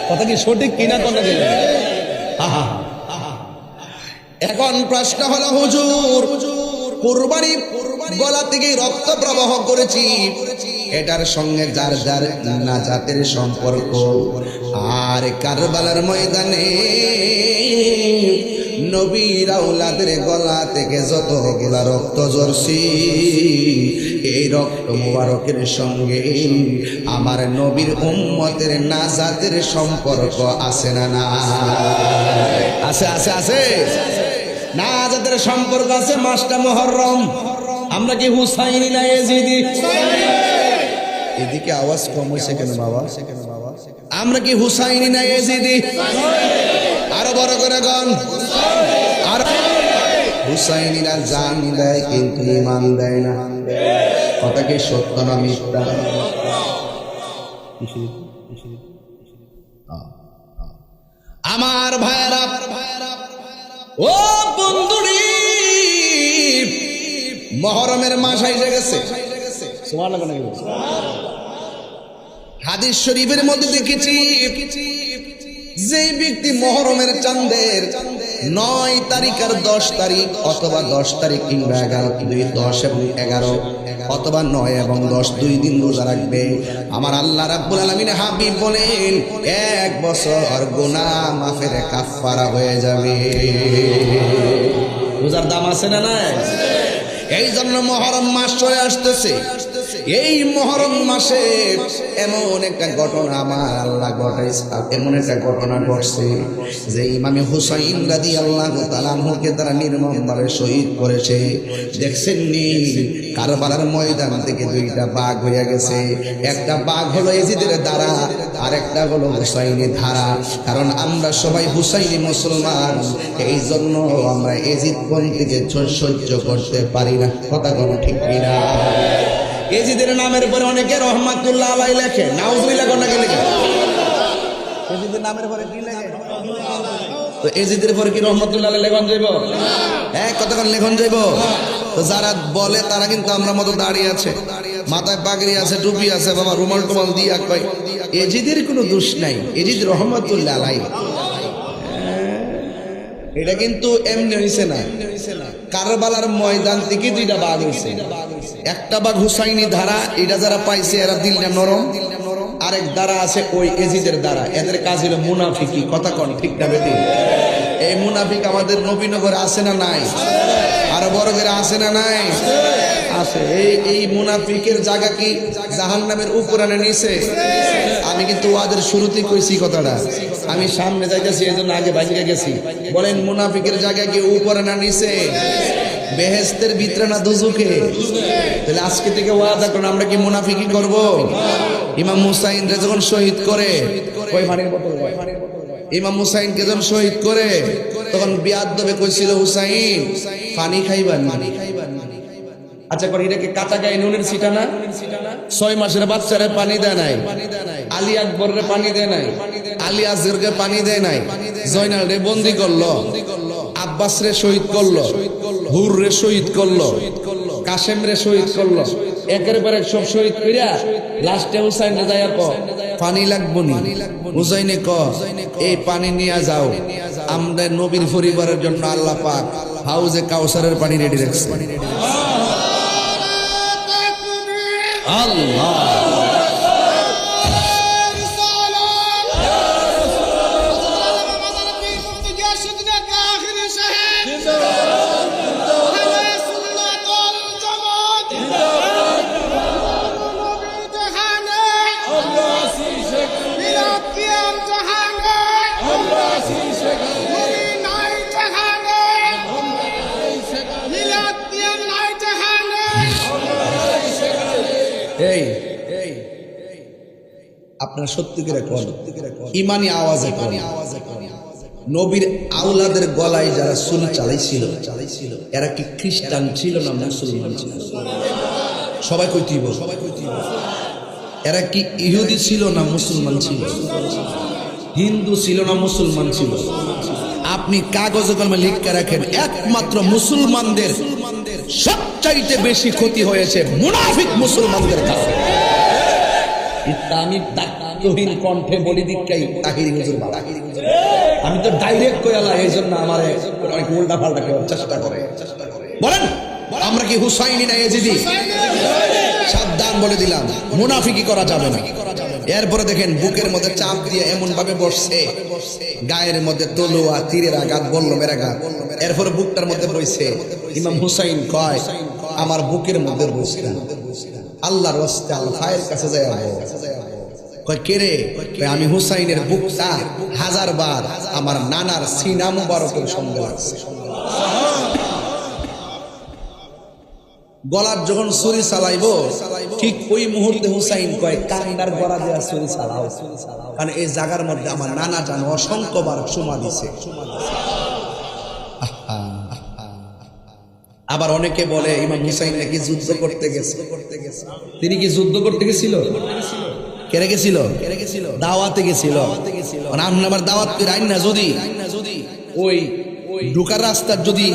কথা কি সঠিক কিনা? কোন এখন প্রশ্ন হলো, হুজুর কুরবানি গলা থেকে রক্ত প্রবাহ করেছি, এটার সঙ্গে যার যার নাজাতের সম্পর্ক। আর কারবালার ময়দানে নবীর আওলাদের গলা থেকে যতগুলা রক্ত ঝরছি, এই রক্ত মুবারকের সঙ্গে আমার নবীর উম্মতের নাজাতের সম্পর্ক আছে না? না আছে, আছে, আছে, নাজাতের সম্পর্ক আছে। মাসটা মুহররম। আমরা কি হুসাইনি না ইয়াজিদি? এদিকে আওয়াজ কম হয়েছে কেন বাবা? আমরা কি হুসাইনি না ইয়াজিদি? আরো বড় করে গান। আর হুসাইনিরা জান দেয় কিন্তু ঈমান দেয় না। কথা কি সত্য না মিথ্যা? আমার ভাইরা, ও বন্ধুরি, মুহররমের মাস এসে গেছে। সুবহানাল্লাহ। হাদিস শরীফের মধ্যে দেখেছি, যে ব্যক্তি মুহররমের চাঁদের 9 তারিখ আর 10 তারিখ অথবা 10 তারিখ কিংবা 10 এবং 11 অথবা 9 এবং 10 2 দিন রোজা রাখবে। আমার আল্লাহ রাব্বুল আলামিন হাবিব বলেন 1 বছর গুনাহ মাফের কাফারা হয়ে যাবে। রোজার দাম আছে না নাই? এই জন্য মুহররম মাস চলে আসতেছে। এই মুহররম মাসে এমন একটা ঘটনা আমার আল্লাহ ঘটাইছে, এমন একটা ঘটনা ঘটছে যে ইমামে হুসাইন রাদিয়াল্লাহু তাআলা আনহুকে তারা নির্মমভাবে শহীদ করেছে। দেখছেন নি কারবালার ময়দান থেকে 2টা বাঘ হয়ে গেছে। একটা বাঘ হলো এজিদের দ্বারা, আর একটা হলো হুসাইনের ধারা। কারণ আমরা সবাই হুসাইনি মুসলমান, এই জন্য আমরা এজিদ পন্থীকে সহ্য করতে পারি না। কথা কোনো ঠিক কিনা? এজিদের নামের পরে অনেকে রহমাতুল্লাহ আলাইহি লেখে, নাউজুবিল্লাহ কোন নাকি লেখে? এজিদের নামের পরে কি লেখে? তো এজিদের পরে কি রহমাতুল্লাহ আলাইহি লেখন যাইব? হ্যাঁ, কতক্ষণ লেখন যাইব? তো যারা বলে তারা কিন্তু আমরা মতো দাঁড়িয়ে আছে, মাথায় পাগড়ি আছে, টুপি আছে, বাবা রুমাল টুমাল দিয়া কয় এজিদের কোনো দোষ নাই, এজিদ রহমাতুল্লাহ আলাইহি। এটা কিন্তু এমনি হইছে না, কারবালার ময়দান থেকে 2টা বাঘ হইছে। একটা বাঘ হুসাইনি ধারা, এটা যারা পাইছে এরা দিলটা নরম। আরেক দ্বারা আছে ওই এজিদের দ্বারা, এদের কাজ হলো মুনাফিকি। কথা কোন ঠিক না বেটি? এই মুনাফিক আমাদের নবীনগরে আছে না নাই? আরো বড় করে আছে না নাই? আছে। এই মুনাফিকের জায়গা কি জাহান্নামের উপরানে নিছে? আমি কিন্তু ওয়াদের শুরুতেই কইছি কথাটা, আমি সামনে যাইতেছি এই জন্য আগে বাইরে গেছি। বলেন মুনাফিকের জায়গা কি উপরে না নিছে? বেহেশতের ভিতরে না দুজুকে? তাহলে আজকে থেকে ওয়াদা করুন আমরা কি মুনাফিকি করব? ইমাম হুসাইন রে যখন শহীদ করে, কই পানির বোতল, ইমাম হুসাইনকে যখন শহীদ করে তখন বিয়াদবে কইছিল হুসাইন পানি খাইবা না। আচ্ছা করে এটাকে কাঁচা গায়ে নুনের ছিটা না? 6 মাসের বাচ্চারে পানি দেয় নাই, আলী আকবরের পানি দেয় নাই, আলী আসগরকে পানি দেয় নাই, জয়নাল রে বন্দি করলো, আব্বাস রে শহীদ করলো, হুর রে শহীদ করলো, কাশেম রে শহীদ করলো। একের পর এক সব শহীদ কইরা লাস্টে হুসাইন রে যাইয়া ক পানি লাগবো নি। হুসাইনে ক এই পানি নিয়ে যাও, আমরা নবীর পরিবারের জন্য আল্লাহ পাক হাউজে কাউসারের পানি রেডি রাখছে। আল্লাহ আপনার সত্যি করে কোন ইমানি আওয়াজে কোন নবীর আওলাদের গলায় যারা চুল চালাইছিল এরা কি খ্রিস্টান ছিল না মুসলমান ছিল? সবাই কইতিব, এরা কি ইহুদি ছিল না মুসলমান ছিল? হিন্দু ছিল না মুসলমান ছিল? আপনি কাগজে কলমে লিখে রাখেন, একমাত্র মুসলমানদের সবচাইতে বেশি ক্ষতি হয়েছে মুনাফিক মুসলমানদের কারণে। আমি দায়িত্বহীন কণ্ঠে বলি দিকাই তাহিরি হুজুর বাবা, আমি তো ডাইরেক্ট কইলা, এই জন্য আমার অনেক উল্টা পাল্টা করার চেষ্টা করে। বলেন আমরা কি হুসাইনি না এজিদি? সাবধান বলে দিলাম, মুনাফিকি করা যাবে না। এরপরে দেখেন বুকের মধ্যে চাপ দিয়ে এমন ভাবে বসছে, গায়ের মধ্যে তলোয়া, তীরের আঘাত, বল্লমের আঘাত, এরপরে বুকটার মধ্যে বসছে। ইমাম হুসাইন কয় আমার বুকের মধ্যে বসছে আল্লাহর ওয়াস্তে আল্লাহর কাছে যায়। কয় কে রে? আমি হুসাইনের বুকটা 1000 বার আমার নানার সিনা মুবারকের সঙ্গে লাগছে। গলার যখন ছুরি চালাইবো ঠিক ওই মুহূর্তে হুসাইন কয় কান্দার গলা দেওয়া ছুরি চালাও, কারণ এই জায়গার মধ্যে আমার নানা জান অসংখ্যবার চুমা দিছে। আবার অনেকে বলে ইমাম হুসাইন নাকি যুদ্ধ করতে গেছে। তিনি কি যুদ্ধ করতে গেছিল? কেড়ে গেছিল? দাওয়াতে গেছিল। আমার দাওয়াত করে আইন না, যদি ওই ঢুকার রাস্তার যদি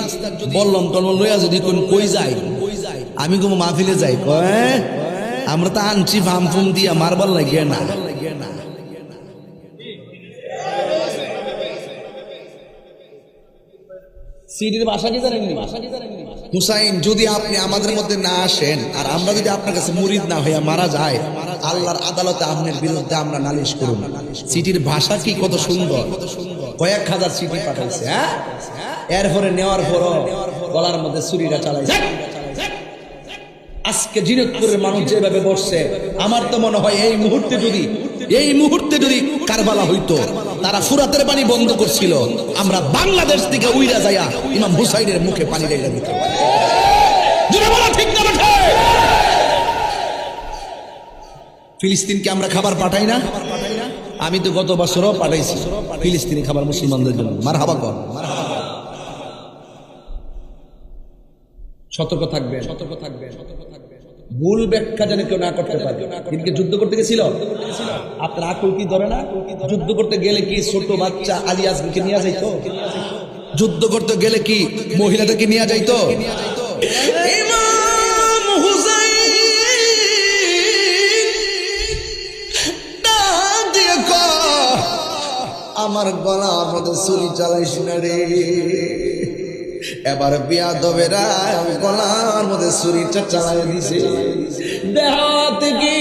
বললাম টলম লইয়া যদি কোন কই যায়, আমি কোনো মাহফিলে যাই, কয় আমরা তো আনছি ফাম ফুম দিয়া মারবার লাগিয়ে না। সিটির ভাষা কি জানেন? হুসাইন, যদি আপনি আমাদের মধ্যে না আসেন আর আমরা যদি আপনার কাছে মুরিদ না হইয়া মারা যায়, আল্লাহর আদালতে আপনার বিরুদ্ধে আমরা নালিশ করব। সিটির ভাষা কি কত সুন্দর, কয়েক হাজার সিটি পাঠাইছে। হ্যাঁ, এরপরে নেওয়ার পর গলার মধ্যে ছুরিটা চালাইছে। আজকে জিনেদপুরের মানুষ যেভাবে বসছে, আমার তো মনে হয় এই মুহূর্তে যদি কারবালা হইতো, তারা ফুরাতের পানি বন্ধ করছিল, আমরা বাংলাদেশ থেকে উইরা যাইয়া ইমাম হুসাইনের মুখে পানি ঢেলে দিত। ফিলিস্তিনকে আমরা খাবার পাঠাই না? আমি তো গত বছরও পাঠাইছি ফিলিস্তিনি খাবার মুসলমানদের জন্য। মারহাবা কর। সতর্ক থাকবেন। ভুল ব্যাখ্যা যেন কেউ না করতে পারে। কিন্তু যুদ্ধ করতে গেছিল, আপনার আকল কি ধরে না? যুদ্ধ করতে গেলে কি ছোট বাচ্চা আলী আসমিকে নিয়ে যাইতো? যুদ্ধ করতে গেলে কি মহিলাদেরকে নিয়ে যাইতো? ইমাম হুসাইন ডাক দিয়ে কয়, আমার গলার মধ্যে ছুরি চালাইস না রে। এবার বিয়াদবেরা গলার মধ্যে ছুরিটা চালাই দিছে। দেহা থেকে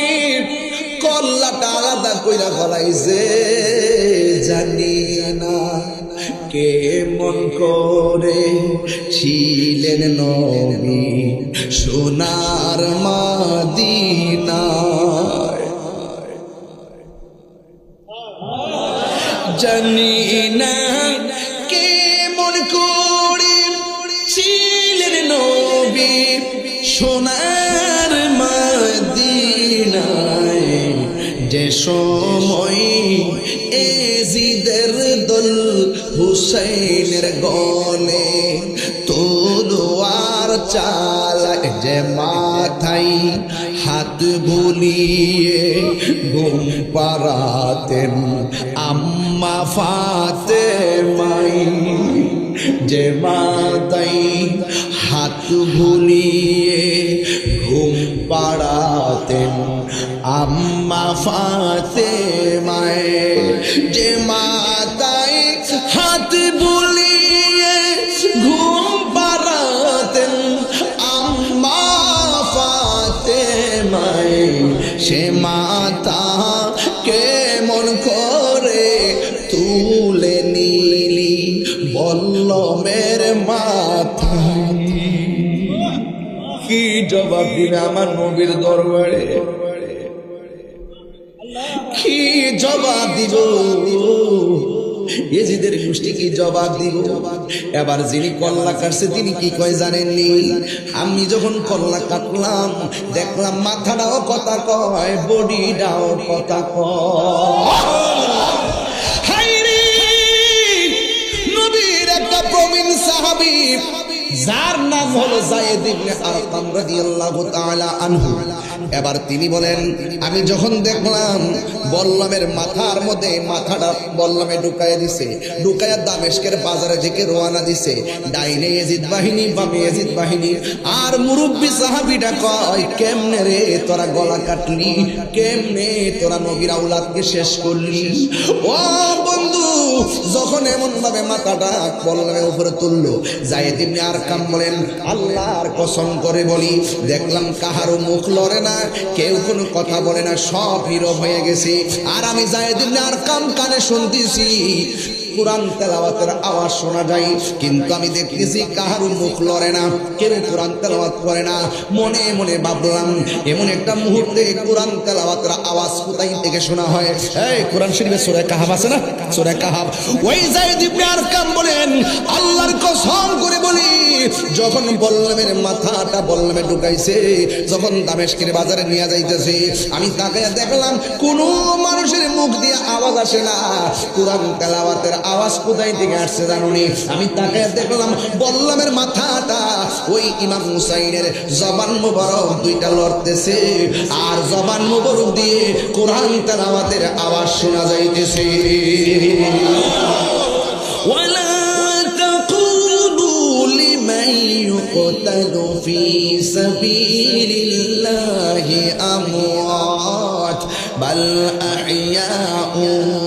কল্লাটা আলাদা কইরা গলাইছে। জানি না কে মন করে ছিলেন নবী সোনার মদিনায়। জানি না কে মন করে ছিলেন নবী সোনার মদিনায়, যে সময় এজিদের দল হুসাইনের গলে তলোয়ার চালায়, যে মাথায় হাত বুলিয়ে ঘুম পাড়াতেন আম্মা ফাতেমাই, যে মাথায় হাত বুলিয়ে ঘুম পাড়াতেন আম্মা ফাতেমায়, যে মাথায় হাত বুলিয়ে ঘুম পাড়াতেন আম্মা ফাতেমায়, সে মাতা কেমন করে তুলে নিলি বল্লমের মাথায়। কি জবাব দিবে আমার নবীর দরবারে? কি জবাব দিব? এজিদের গোষ্ঠী কি জবাব দিব? এবার যিনি কল্লা কাটছে তিনি কি কয় জানেননি? আমি যখন কল্লা কাটলাম দেখলাম মাথাটাও কথা কয়, বডিটাও কথা কয়। নবীর একটা প্রবীণ সাহাবী যার নাম হলো যায়েদ ইবনে আরকাম রাদিয়াল্লাহু তাআলা আনহু। এবার তিনি বলেন, আমি যখন দেখলাম বল্লমের মাথার মধ্যে মাথাটা বল্লমে ঢুকাইয়া দিছে, ঢুকাইয়া দামেস্কের বাজারে থেকে রওনা দিছে। ডাইনে ইয়াজিদ বাহিনী, বামে ইয়াজিদ বাহিনী। আর মুরব্বী সাহাবীটা কয়, কেমনে রে তোরা গলা কাটলি, কেমনে তোরা নবীর আওলাদকে শেষ করলি? ও বন্ধু, যখন এমন ভাবে মাথাটা বল্লমের উপরে তুললো, যায়েদ ইবনে আরকাম বলেন, আল্লাহর কসম করে বলি, দেখলাম কাহারও মুখ লড়ে না, কেউ কোনো কথা বলে না, সব নীরব হয়ে গেছে। আর আমি যায়েদ ইবনে আরকাম কানে শুনতেছি কুরআন তেলাওয়াতের আওয়াজ শোনা যায়, কিন্তু আমি দেখতেছি কাহারও মুখ লড়ে না, কেউ কুরআন তেলাওয়াত করে না। মনে মনে ভাবলাম, এমন একটা মুহূর্তে কুরআন তেলাওয়াতের আওয়াজ কোথায় থেকে শোনা হয়? এই কোরআন শরীফে সূরা কাহাফ আছে না? সূরা কাহাফ। ওই যায়েদ ইবনে আরকাম বলেন, আল্লাহর কসম করে বলি, যখন বল্লমের মাথাটা বল্লমে ঢুকাইছে, যখন দামেস্কের বাজারে নিয়ে যাইতেছে, আমি তাকায়া দেখলাম কোন মানুষের মুখ দিয়ে আওয়াজ আসে না। কুরআন তেলাওয়াতের আওয়াজ কোথায় থেকে আসছে জানুনি? আমি তাকায়া দেখলাম বল্লমের মাথাটা ওই ইমাম হুসাইনের জবান মুবারক দুইটা লড়তেছে, আর জবান মুবারক দিয়ে কুরআন তেলাওয়াতের আওয়াজ শোনা যাইতেছে। يقتل في سبيل الله أموات بل أحياء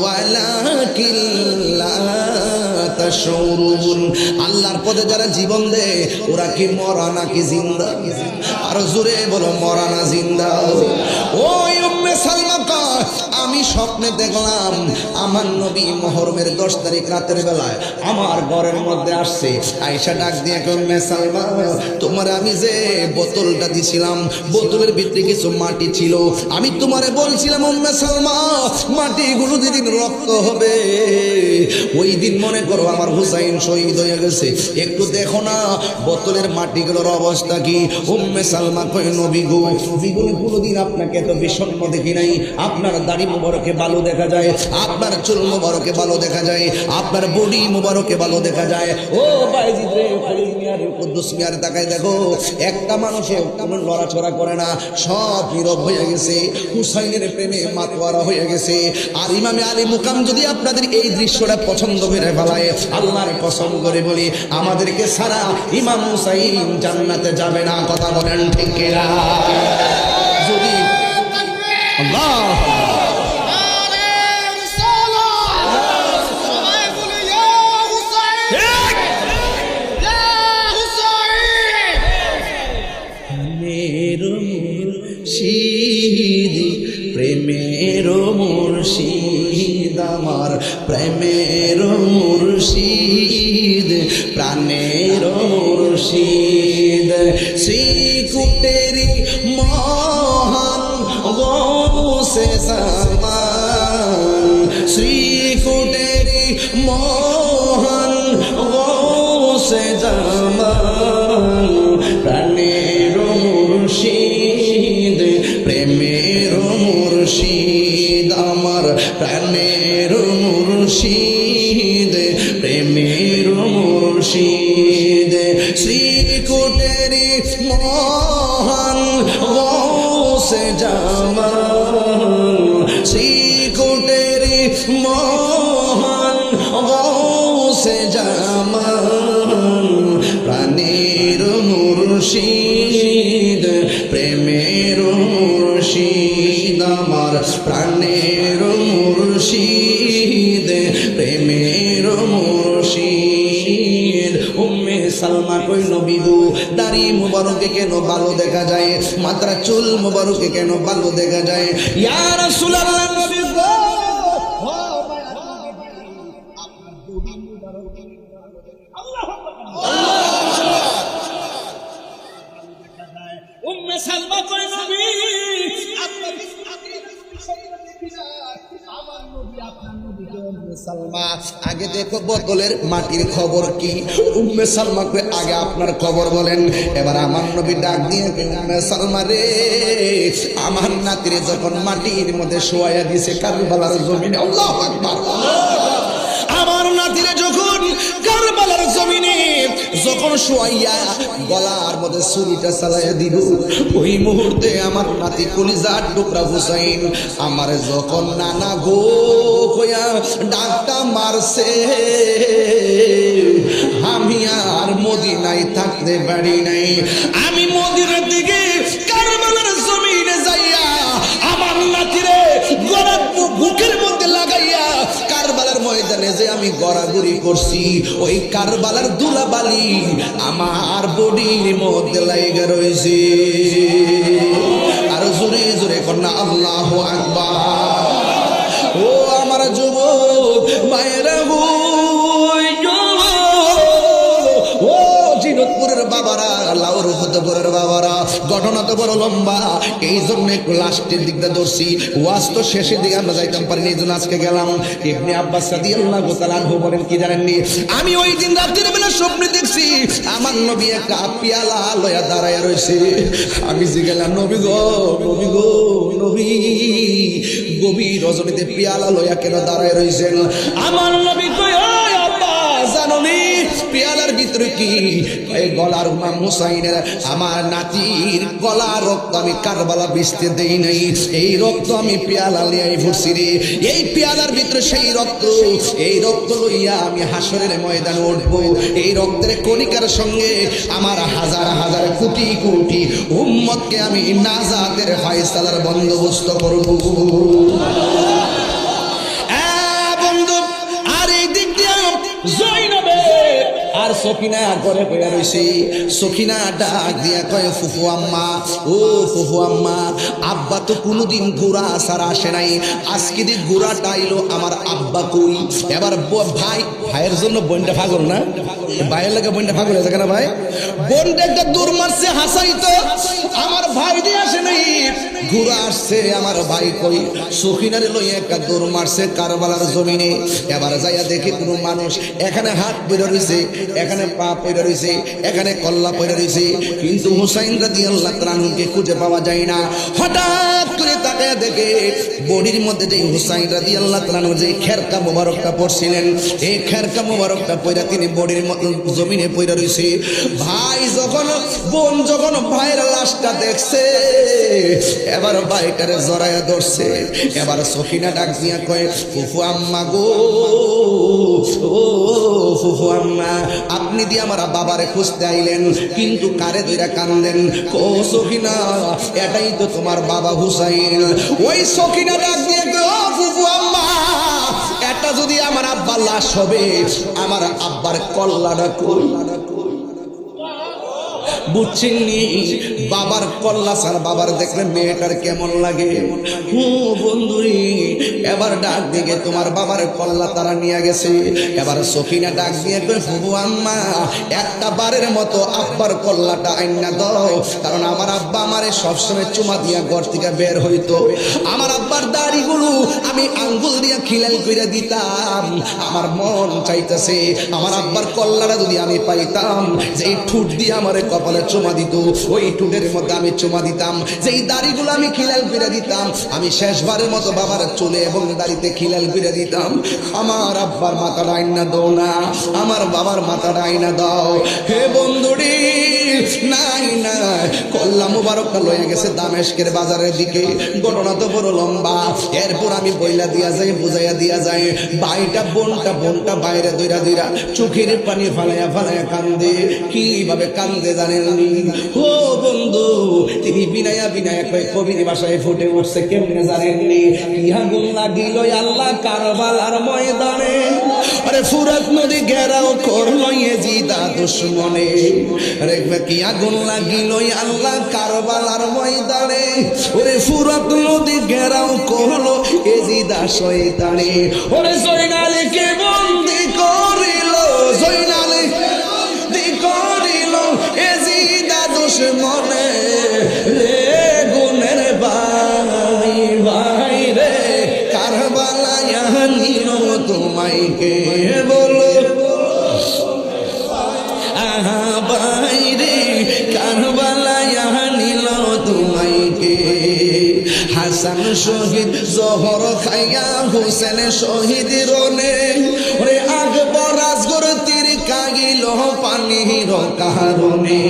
ولكن لا লাশউরুন। আল্লাহর পথে যারা জীবন দেয় ওরা কি মরা নাকি জিন্দা? আর জোরে বলো, মরা না জিন্দা? ওই উম্মে সালমা কয়, আমি স্বপ্নে দেখলাম আমার নবী মুহররমের 10 তারিখ রাতের বেলায় আমার ঘরের মধ্যে আসছে। আয়েশা ডাক দিয়ে কয়, উম্মে সালমা, তোমার আমি যে বোতলটা দিছিলাম, বোতলের ভিতরে কিছু মাটি ছিল, আমি তোমারে বলছিলাম উম্মে সালমা মাটিগুলো যেদিন রক্ত হবে ওই দিন মনে করো আমার হুসাইন শহীদ হয়ে গেছে, একটু দেখো না বোতলের মাটিগুলোর অবস্থা কি। উম্মে সালমা কয়, নবী গো, জীবনে কোনোদিন আপনাকে এত বিষণ্ণ দেখি নাই। আপনার দাড়ি মুবারকে ভালো দেখা যায়, আপনার চুল মুবারকে ভালো দেখা যায়, আপনার বডি মুবারকে ভালো দেখা যায়। ও বাইজিদ রে, খলিল মিয়া রে, কুদ্দুস মিয়া রে, তাকায় দেখো, একটা মানুষে কোনো লড়াচড়া করে না, সব নীরব হয়ে গেছে, হুসাইনের প্রেমে মাতোয়ারা হয়ে গেছে। আর ইমামে আলী মুকাম যদি আপনাদের এই দৃশ্যটা পছন্দ করে ফেলায়, আল্লাহর কসম করে বলি আমাদেরকে সারা ইমাম হুসাইন জান্নাতে যাবে না। কথা বলেন ঠিক কিনা? যদি আল্লাহ প্রেমের মুর্শিদ, আমার প্রেমের মুর্শিদ, প্রাণের মুর্শিদ, শ্রীকুটেরি মহান গৌসে জামান, শ্রীকুটেরি মহান গৌসে জামান, প্রাণের মুর্শিদ, প্রেমের মুর্শিদ, আমার প্রাণের মুর্শিদ, প্রেমের মুর্শিদ, শ্রীকুটেরি মহান গৌসে জামান, শ্রীকুটেরি মহান গৌসে জামান, প্রাণের মুর্শিদ, প্রেমের মুর্শিদ, আমার প্রাণের মুর্শিদ, প্রেমের মুর্শিদ। উম্মে সালমা কই, নবী গো, দাড়ি মুবারকে কেন ভালো দেখা যায়, মাথার চুল মুবারকে কেন ভালো দেখা যায়? ইয়া রাসূলুল্লাহ, নবী গো, আপনার বডি মুবারকে আল্লাহু আকবার। উম্মে সালমা কই, নবী আপনার আমার নবী, আপনার নবী উম্মে সালমা, আগে দেখো বোতলের মাটির খবর কি? উম্মে সালমা কই, আগে আপনার খবর বলেন। এবার আমার নবী ডাক দিয়ে, উম্মে সালমা রে, আমার নাতিরে যখন মাটির মধ্যে শোয়াইয়া দিয়েছে কারবালার জমিনে, আল্লাহু আকবার, আমার নাতিরে যখন কারবালার জমিনে যখন শোয়াইয়া গলার মধ্যে ছুরিটা চালাইয়া দিল, ওই মুহূর্তে আমার নাতি কলিজার টুকরা হুসাইন আমার যখন নানা গো কইয়া ডাকটা মারছে, আমি আর মদিনায় থাকতে পারি নাই। আমি মদিনার দিকে কারবালার জমিনে যাইয়া আমার নাতিরে গলার বুকের মধ্যে লাগাইয়া কারবালার ময়দানে যে আমি গড়াগড়ি করছি, ওই কারবালার ধুলাবালি আমার বডির মধ্যে লাইগা রয়েছে। আর জোরে জোরে কন্যা আল্লাহু আকবার। ও আমার যুবক মায়েরা গো, ও জিনতপুরের বাবারা, লাউরুপুরের বাবারা, ঘটনা তো বড় লম্বা, এই জন্য একটু লাস্টের দিকটা ধরছি, ওয়াজ তো শেষের দিকে আমরা যাইতাম পারিনি, এই জন্য আজকে গেলাম। ইবনে আব্বাস রাদিয়াল্লাহু তাআলা আনহু বলেন কি জানেননি, আমি ওই দিন রাতের বেলা স্বপ্নে দেখছি আমার নবী একটা পেয়ালা লয়া দাঁড়ায় রয়েছে। আমি জিজ্ঞাসা, নবী গো, নবী গো, নবী, গভীর রজনীতে পেয়ালা লয়া কেন দাঁড়ায় রয়েছেন? আমার নবী কই, ওই আব্বা জানোনি পেয়ালার ভিতরে কি? এই গলার ইমাম হুসাইনের আমার নাতির গলার রক্ত আমি কারবালা বেচতে দেই নাই, এই রক্ত আমি পেয়ালা লিয়াই ভরছি রে। এই পেয়ালার ভিতরে সেই রক্ত, এই রক্ত লইয়া আমি হাসরের ময়দানে উঠবো। এই রক্তের কণিকার সঙ্গে আমার হাজার হাজার কোটি কোটি উম্মতকে আমি নাজাতের ফায়সালার বন্দোবস্ত করব। বন্ধু, আর এই দিক দিয়ে জয়নব সখিনা ঘরে বইয়া রইছে। সখিনা ডাক দিয়া কয় ফুফু আম্মা, ও ফুফু আম্মা, আব্বা তো কোনোদিন ঘোড়া ছাড়া আসে নাই, আজকে দি ঘোড়াটা আইলো, আমার আব্বা কই? এবার ভাইয়ের জন্য বোনটা পাগল না, ভাইয়ের লাগে বোনটা পাগল হয়েছে কেন ভাই? বোনটা একটা দৌড় মারছে হাসাইতো, আমার ভাই দিয়ে আসে নাই, ঘোড়া আসছে, আমার ভাই কই? সখিনারে লইয়া একটা দৌড় মারছে কারবালার জমিনে। এবার যাইয়া দেখে কোনো মানুষ এখানে হাত পইরা রইছে, এখানে পা পইরা রইছে, এখানে কল্লা পইরা রইছে, কিন্তু হুসাইন রাদিয়াল্লাহু তাআলা আনহুকে খুঁজে পাওয়া যায় না। হঠাৎ করে তাকায় দেখে বডির মধ্যে যে হুসাইন রাদিয়াল্লাহু তাআলা আনহু যে খেরকা মোবারকটা পরছিলেন, এই খেরকা মোবারকটা পইরা তিনি বডির জমিনে পইরা রইছে। ভাই যখন বোন যখন ভাইয়ের লাশটা দেখছে, এবার ভাইটারে জড়াইয়া ধরছে। এবার সখিনা ডাক দিয়া কয় ফুফু আম্মা গো, ও ফুফু আম্মা, আপনি দিয়ে আমার বাবারে খুঁজতে আইলেন, কিন্তু কারে ধইরা কান্দেন? ও সখিনা, এটাই তো তোমার বাবা হুসাইন। ওই সখিনা ডাক দিয়ে কয় ও ফুফু আম্মা, এটা যদি আমার আব্বার লাশ হবে, আমার আব্বার কল্লাটা কই? বুঝছেননি? বাবার কল্লা ছাড়া বাবার দেখলে মেয়েটার কেমন লাগে? ও বন্ধুরি, এবার ডাক দিকে তোমার বাবার কল্লা তারা নিয়ে গেছে। এবার সখিনা ডাক দিয়ে কই ফুফু আম্মা, একটা বারের মতো আব্বার কল্লাটা আইনা দাও, কারণ আমার আব্বা আমারে সবসময় চুমা দিয়া ঘর থেকে বের হইতো, আমার আব্বার দাড়িগুলো আমি আঙ্গুল দিয়া খিলাল কইরা দিতাম, আমার মন চাইতেছে আমার আব্বার কল্লাটা যদি আমি পাইতাম, যেই ঠুট দিয়ে আমারে কপালে চুমা দিত, ওই টুটের মধ্যে আমি চুমা দিতাম, যেই দাড়িগুলো আমি খিলাল করে দিতাম, আমি শেষবারের মতো বাবার চুলে এবং দাড়িতে খিলাল করে দিতাম। আমার আব্বার মাথাটা আইনা দাও না, আমার বাবার মাথাটা আইনা দাও। হে বন্ধুরি, নাই না, কল্লা মুবারকটা লয়ে গেছে দামেস্কের বাজারের দিকে। ঘটনা তো বড় লম্বা, এরপর আমি বইলা দিয়া যাই, বুঝাইয়া দিয়া যাই। ভাইটা বোনটা বাইরে দইরা দইরা চোখের পানি ফালাইয়া ফালাইয়া কান্দে। কিভাবে কান্দে জানেননি? ও বন্ধু, তিনি বিনায়া বিনায়া কয় কবির ভাষায় ফুটে উঠছে, কেমনে জানেননি? ইহা গুণ লাগিল আল্লাহ কারবালার ময়দানে, আরে ফুরাত নদী ঘেরাও করলো ইয়েজিদা দুশমনে, আরে কি আগুন লাগিল আল্লাহ কারবালার ময়দানে, ওরে ফুরাত নদী ঘেরাও করলো ইয়েজিদা শয়তানে, ওরে জয়নালকে বন্দী করিল, জয়নালকে বন্দী করিল ইয়েজিদা দুশমনে, রে গুনের ভাই ভাই রে, কারবালায় নিল তোমায় কে বলো? আহা ভাই রে, কারবালায় নিল তোমায় কে? হাসান শহীদ জহর খাইয়া হুসেন শহীদ রনে, ওরে আকবর আজগর তীর কাগিল পানির কারণে।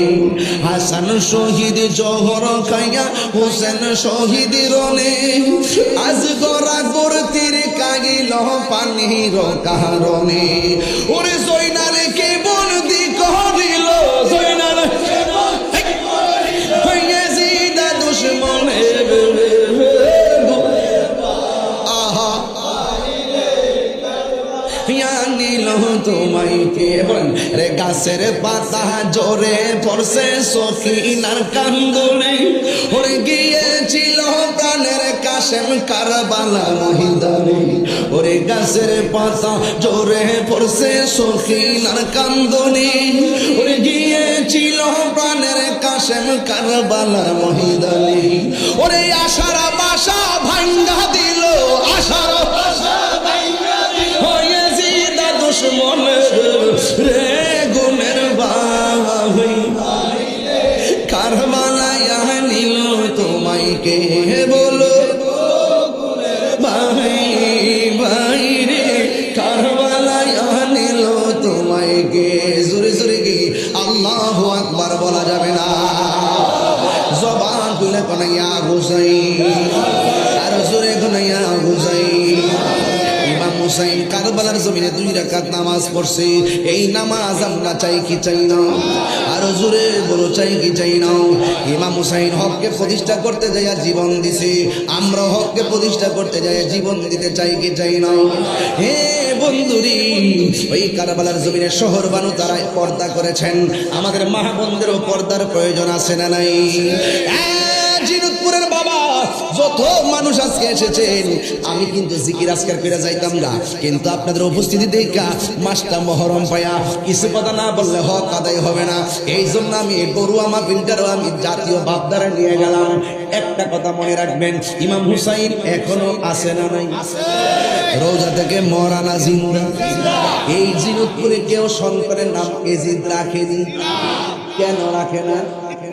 হাসান শহীদ জহর খাইয়া হুসেন শহীদ রনে, আজগর আকবর তীর কাগিল পানির কারণে, ওরে জয়নালে কে বন্দী করিল, জয়নালে ইয়েজিদা দুশমনে, নিল তোমায় কে? রে গাছের পাতা জোরে পড়ছে সখিনার কান্দনে, ওরে গিয়েছিল প্রাণের কাশেম কারবালা ময়দানে, ওরে গাছের পাতা জোরে পড়ছে সখিনার কান্দনে, ওরে গিয়েছিল প্রাণের কাশেম কারবালা ময়দানে, ওরে আশার বাসা ভাঙ্গা দিল, আশার বাসা ভাঙ্গা দিল ইয়েজিদা দুশমনে, রে গুনের ভাই কারবালায় নিল তোমায় কে বলো? ভাই ভাই রে, কারবালায় নিল তোমায় কে? জোরে জোরে কি আল্লাহু আকবার বলা যাবে না? জবান তুলে কোনাইয়া হুসাইন, আর জোরে কোনাইয়া হুসাইন। ইমাম হুসাইন কারবালার জমিনে 2 রাকাত নামাজ পড়ছে। এই নামাজ আমরা চাই কি চাই না? আর আরো জোরে বলো চাই কি চাই না। ইমাম হুসাইন হককে প্রতিষ্ঠা করতে যাইয়া জীবন দিছে, আমরা হককে প্রতিষ্ঠা করতে যাইয়া জীবন দিতে চাই কি চাই না। হে বন্ধুরি, ওই কারবালার জমিনে শহর বানু তারা পর্দা করেছেন, আমাদের মা বোনদেরও পর্দার প্রয়োজন আছে না নাই? জিনুদপুরের বাবা যত মানুষ আজকে এসেছেন, আমি কিন্তু জিকির আজকার পেরে যাইতাম না, কিন্তু আপনাদের উপস্থিতি দেখা মাসটা মহরম পায়া কিছু কথা না বললে হক আদায় হবে না। এই জন্য আমি গরুয়া মাহফিলটারও আমি জাতীয় ভাবধারা নিয়ে গেলাম। একটা কথা মনে রাখবেন, ইমাম হুসাইন এখনো আছে না নাই? রোজা থেকে মরানা জিন্দা। এই জিনুদপুরে কেউ সন্তানের নাম এজিদ রাখেনি। কেন রাখে না?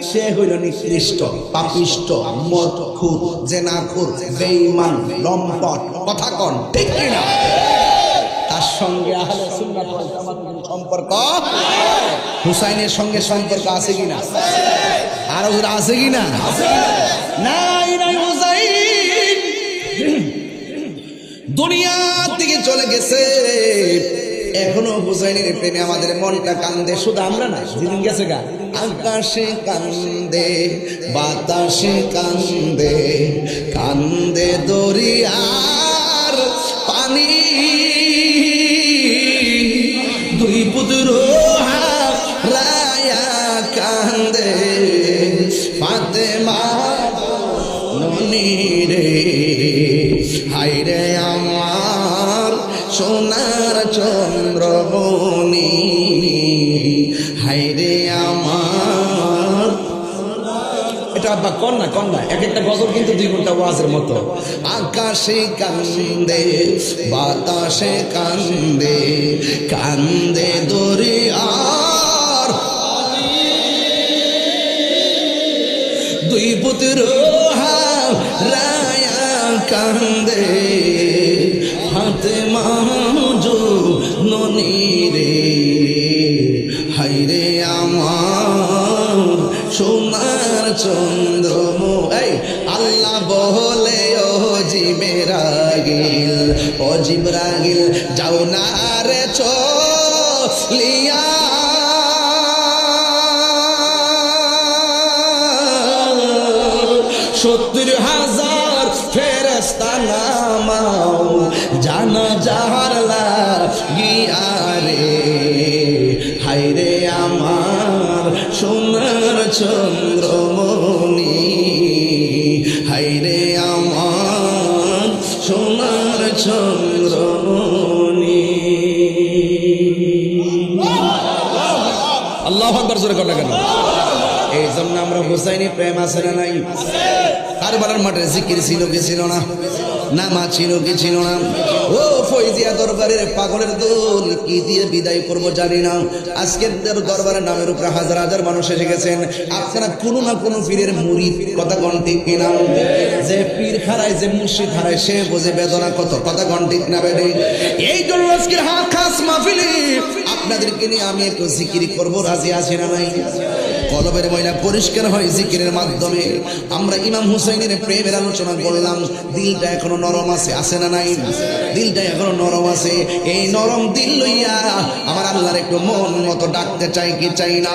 সে হইল নিকৃষ্ট, পাপিষ্ট, মদখুর, জেনাখুর, বেঈমান, লম্পট। কথা কন ঠিক কিনা? তার সঙ্গে আহলে সুন্নাত ওয়াল জামাতের সম্পর্ক, হুসাইনের সঙ্গে সম্পর্ক আছে কিনা? আর ওরা আছে কিনা? নাই নাই, হুসাইন দুনিয়া থেকে চলে গেছে, এখনো হুসাইনের প্রেমে আমাদের মনটা কান্দে। শুধু আমরা না, যেদিন গেছে গা, আকাশে কান্দে, বাতাসে কান্দে, কান্দে দরিয়ার পানি, দুই পুত্র হারায়া কান্দে ফাতেমা ননি রে। হায়রে আমার সোনার চন্দ্রমণি, হায়রে আমার। এটা আব্বা কন্যা কন্যা, এক একটা গজল কিন্তু 2 ঘন্টা ওয়াজের মতো। আকাশে কান্দে, বাতাসে কান্দে, কান্দে দরিয়ার দুই পুত্র হারায়া কান্দে ফাতেমা ননি রে। হায়রে আমার সোনার চন্দ্রমণি। আল্লাহ বলে ও জিবরাইল, ও জিবরাইল যাও না রে চলিয়া, 70,000 ফেরেশতা নামাও জানাজার লাগিয়া রে। হায়রে আমার সোনার চন্দ্রমণি, হায়রে আমার সোনার চন্দ্রমণি। আল্লাহু আকবার জোরে কথা কেন? এই জন্য আমরা হুসাইনি প্রেম আছে না নাই? কারবালার মাঠে জিকির ছিল কি ছিল না? নামাজ ছিল কি ছিল না? ও ফয়জিয়া দরবারের পাগলের দল কি দিয়ে বিদায় করব জানি না। আজকের দরবারের নামের উপরে হাজার হাজার মানুষ এসে গেছেন। আপনারা কোনো না কোনো পীরের মুরিদ, কথা কোন ঠিক কিনা? যে পীর খারায়, যে মুর্শিদ হারায়, সে বোঝে বেদনা কত। কথা কোন ঠিক না বেড়ে? এই জন্য আজকের খাস মাহফিলে আপনাদেরকে নিয়ে আমি একটু জিকির করব, রাজি আছি না নাই? কলবের ময়লা পরিষ্কার হয় জিকিরের মাধ্যমে। আমরা ইমাম হুসাইনের প্রেমের আলোচনা করলাম, দিলটা এখনো নরম আছে, আছে না নাই? দিলটা এখনো নরম আছে। এই নরম দিল লইয়া আমার আল্লাহর একটু মন মতো ডাকতে চাই কি চাই না?